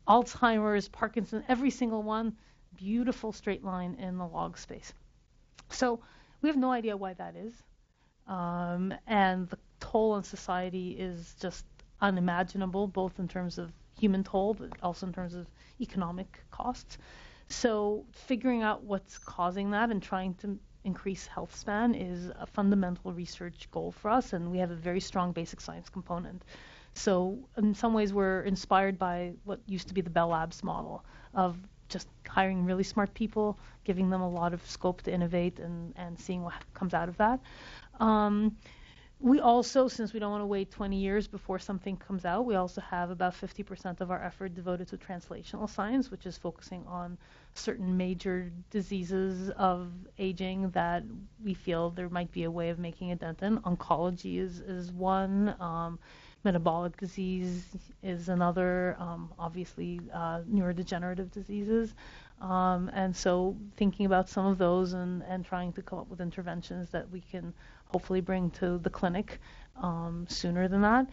Alzheimer's, Parkinson, every single one, beautiful straight line in the log space. So we have no idea why that is. And the toll on society is just unimaginable, both in terms of human toll, but also in terms of economic costs. So figuring out what's causing that and trying to increase health span is a fundamental research goal for us, and we have a very strong basic science component. So in some ways, we're inspired by what used to be the Bell Labs model of just hiring really smart people, giving them a lot of scope to innovate, and seeing what comes out of that. We also, since we don't want to wait 20 years before something comes out, we also have about 50% of our effort devoted to translational science, which is focusing on certain major diseases of aging that we feel there might be a way of making a dent in. Oncology is one. Metabolic disease is another, obviously neurodegenerative diseases. And so thinking about some of those and trying to come up with interventions that we can hopefully bring to the clinic sooner than that.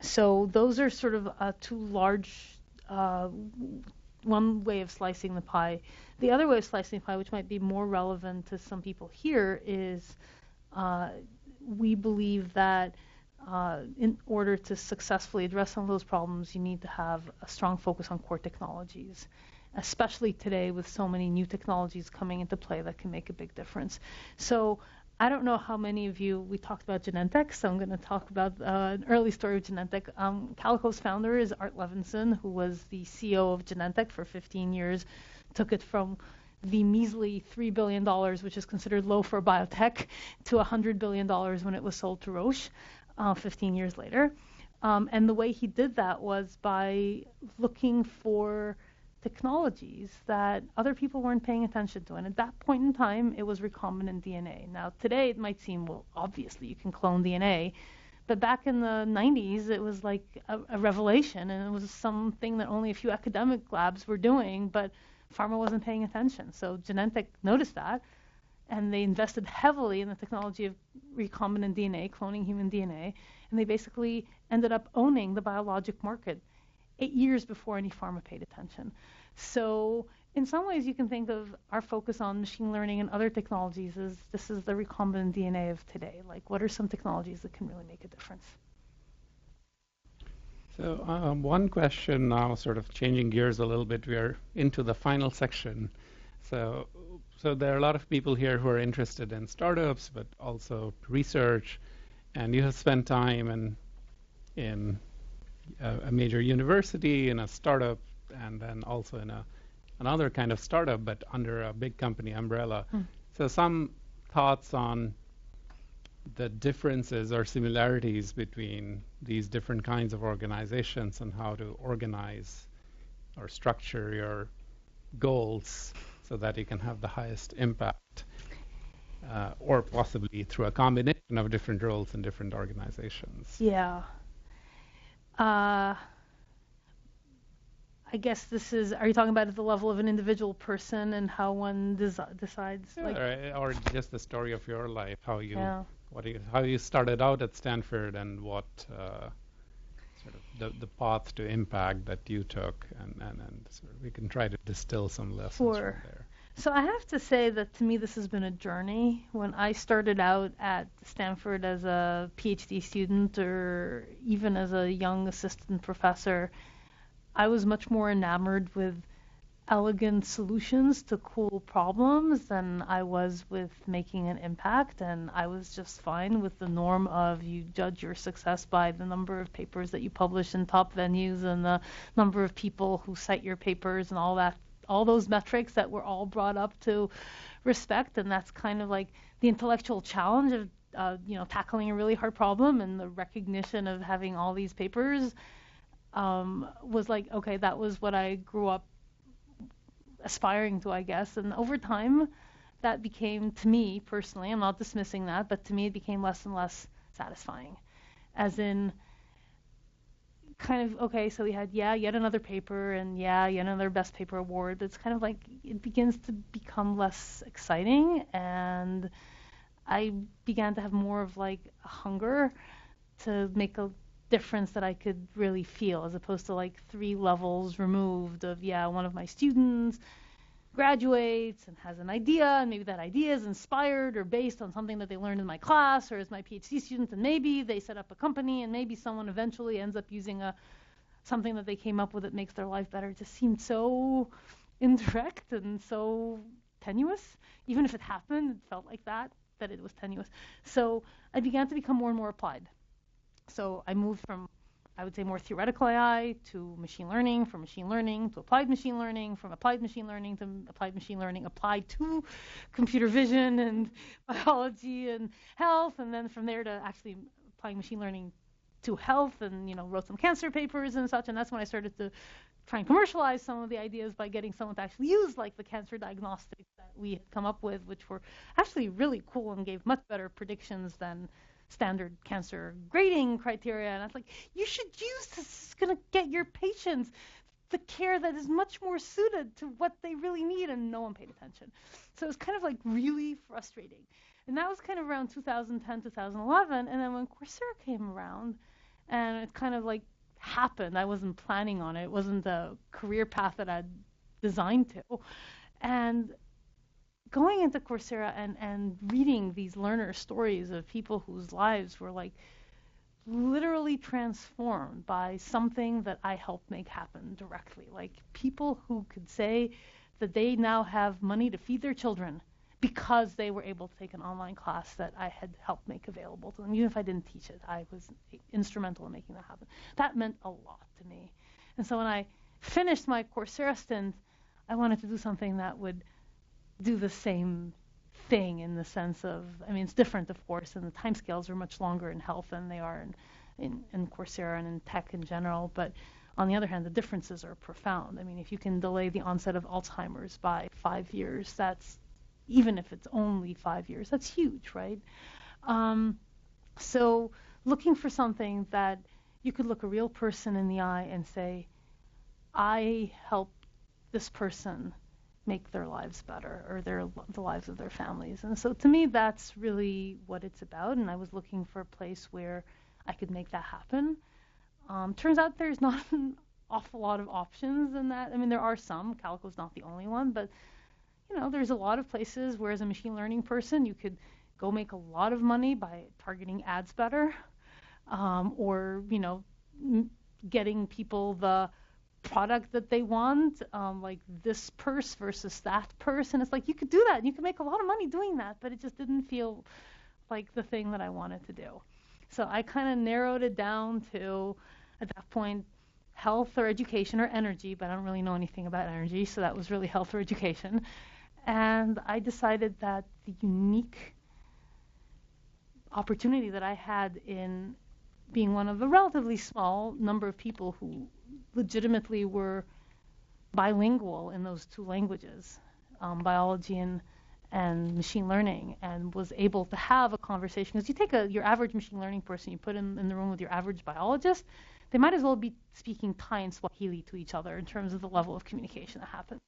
So those are sort of two large, one way of slicing the pie. The other way of slicing the pie, which might be more relevant to some people here, is we believe that in order to successfully address some of those problems, you need to have a strong focus on core technologies, especially today with so many new technologies coming into play that can make a big difference. So I don't know how many of you, we talked about Genentech, so I'm going to talk about an early story of Genentech. Calico's founder is Art Levinson, who was the CEO of Genentech for 15 years, took it from the measly $3 billion, which is considered low for biotech, to $100 billion when it was sold to Roche 15 years later. And the way he did that was by looking for technologies that other people weren't paying attention to. And at that point in time, it was recombinant DNA. Now, today it might seem, well, obviously you can clone DNA. But back in the 90s, it was like a revelation, and it was something that only a few academic labs were doing, but pharma wasn't paying attention. So Genentech noticed that, and they invested heavily in the technology of recombinant DNA, cloning human DNA, and they basically ended up owning the biologic market 8 years before any pharma paid attention. So in some ways, you can think of our focus on machine learning and other technologies as this is the recombinant DNA of today. Like, what are some technologies that can really make a difference? So one question now, sort of changing gears a little bit. We are into the final section. So there are a lot of people here who are interested in startups, but also research. And you have spent time in a major university, in a startup, and then also in another kind of startup, but under a big company umbrella. So some thoughts on the differences or similarities between these different kinds of organizations and how to organize or structure your goals so that you can have the highest impact, or possibly through a combination of different roles in different organizations. Yeah. I guess this is, are you talking about at the level of an individual person and how one decides? Yeah, like, or just the story of your life, how you, yeah. How you started out at Stanford and what sort of the path to impact that you took, and sort of we can try to distill some lessons from there. So I have to say that to me this has been a journey. When I started out at Stanford as a PhD student or even as a young assistant professor, I was much more enamored with elegant solutions to cool problems than I was with making an impact, and I was just fine with the norm of you judge your success by the number of papers that you publish in top venues and the number of people who cite your papers and all that, all those metrics that were all brought up to respect. And that's kind of like the intellectual challenge of tackling a really hard problem, and the recognition of having all these papers was like, okay, that was what I grew up aspiring to, I guess. And over time, that became, to me personally, I'm not dismissing that, but to me it became less and less satisfying. As in, kind of, okay, so we had, yet another paper, and yet another best paper award, but it's kind of like, it begins to become less exciting, and I began to have more of like a hunger to make a difference that I could really feel, as opposed to like 3 levels removed of, one of my students graduates and has an idea, and maybe that idea is inspired or based on something that they learned in my class or as my PhD student, and maybe they set up a company, and maybe someone eventually ends up using something that they came up with that makes their life better. It just seemed so indirect and so tenuous. Even if it happened, it felt like that it was tenuous. So I began to become more and more applied. So I moved from, I would say, more theoretical AI to machine learning, from machine learning to applied machine learning, from applied machine learning to applied machine learning applied to computer vision and biology and health, and then from there to actually applying machine learning to health, and wrote some cancer papers and such. And that's when I started to try and commercialize some of the ideas by getting someone to actually use like the cancer diagnostics that we had come up with, which were actually really cool and gave much better predictions than standard cancer grading criteria. And I was like, you should use this. It's going to get your patients the care that is much more suited to what they really need, and no one paid attention. So it was kind of like really frustrating. And that was kind of around 2010, 2011. And then when Coursera came around, and it kind of like happened. I wasn't planning on it. It wasn't the career path that I'd designed to. And going into Coursera and reading these learner stories of people whose lives were like literally transformed by something that I helped make happen directly. Like people who could say that they now have money to feed their children because they were able to take an online class that I had helped make available to them. Even if I didn't teach it, I was instrumental in making that happen. That meant a lot to me. And so when I finished my Coursera stint, I wanted to do something that would do the same thing in the sense of, it's different, of course, and the timescales are much longer in health than they are in Coursera and in tech in general. But on the other hand, the differences are profound. If you can delay the onset of Alzheimer's by 5 years, that's, even if it's only 5 years, that's huge, right? So looking for something that you could look a real person in the eye and say, I helped this person make their lives better, or the lives of their families. And so to me, that's really what it's about. And I was looking for a place where I could make that happen. Turns out there's not an awful lot of options in that. There are some. Calico's not the only one, but there's a lot of places where as a machine learning person, you could go make a lot of money by targeting ads better, or, getting people the product that they want, like this purse versus that purse. And it's like, you could do that and you could make a lot of money doing that, but it just didn't feel like the thing that I wanted to do. So I kind of narrowed it down to, at that point, health or education or energy, but I don't really know anything about energy, so that was really health or education. And I decided that the unique opportunity that I had in being one of a relatively small number of people who legitimately were bilingual in those two languages, biology and machine learning, and was able to have a conversation. Because you take your average machine learning person, you put him in the room with your average biologist, they might as well be speaking Thai and Swahili to each other in terms of the level of communication that happens.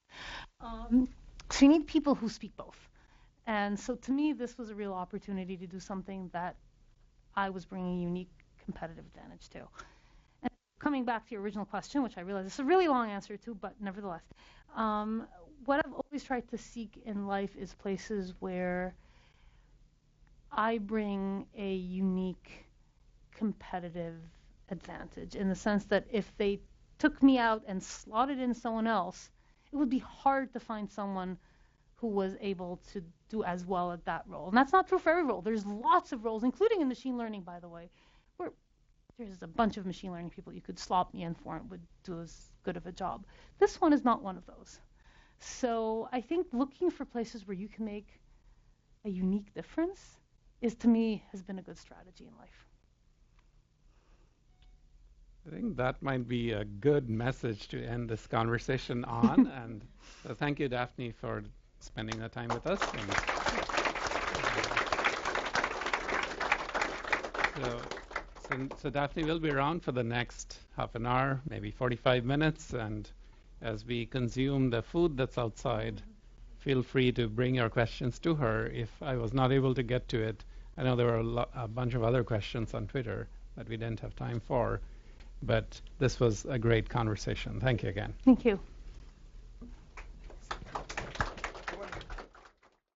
So you need people who speak both. And so to me, this was a real opportunity to do something that I was bringing a unique competitive advantage to. And coming back to your original question, which I realize is a really long answer to, but nevertheless, what I've always tried to seek in life is places where I bring a unique competitive advantage, in the sense that if they took me out and slotted in someone else, it would be hard to find someone who was able to do as well at that role. And that's not true for every role. There's lots of roles, including in machine learning, by the way, where there's a bunch of machine learning people you could slot me in for and would do as good of a job. This one is not one of those. So I think looking for places where you can make a unique difference to me, has been a good strategy in life. I think that might be a good message to end this conversation on. And so thank you, Daphne, for spending the time with us. So Daphne will be around for the next half an hour, maybe 45 minutes. And as we consume the food that's outside, feel free to bring your questions to her. If I was not able to get to it, I know there were a bunch of other questions on Twitter that we didn't have time for. But this was a great conversation. Thank you again. Thank you.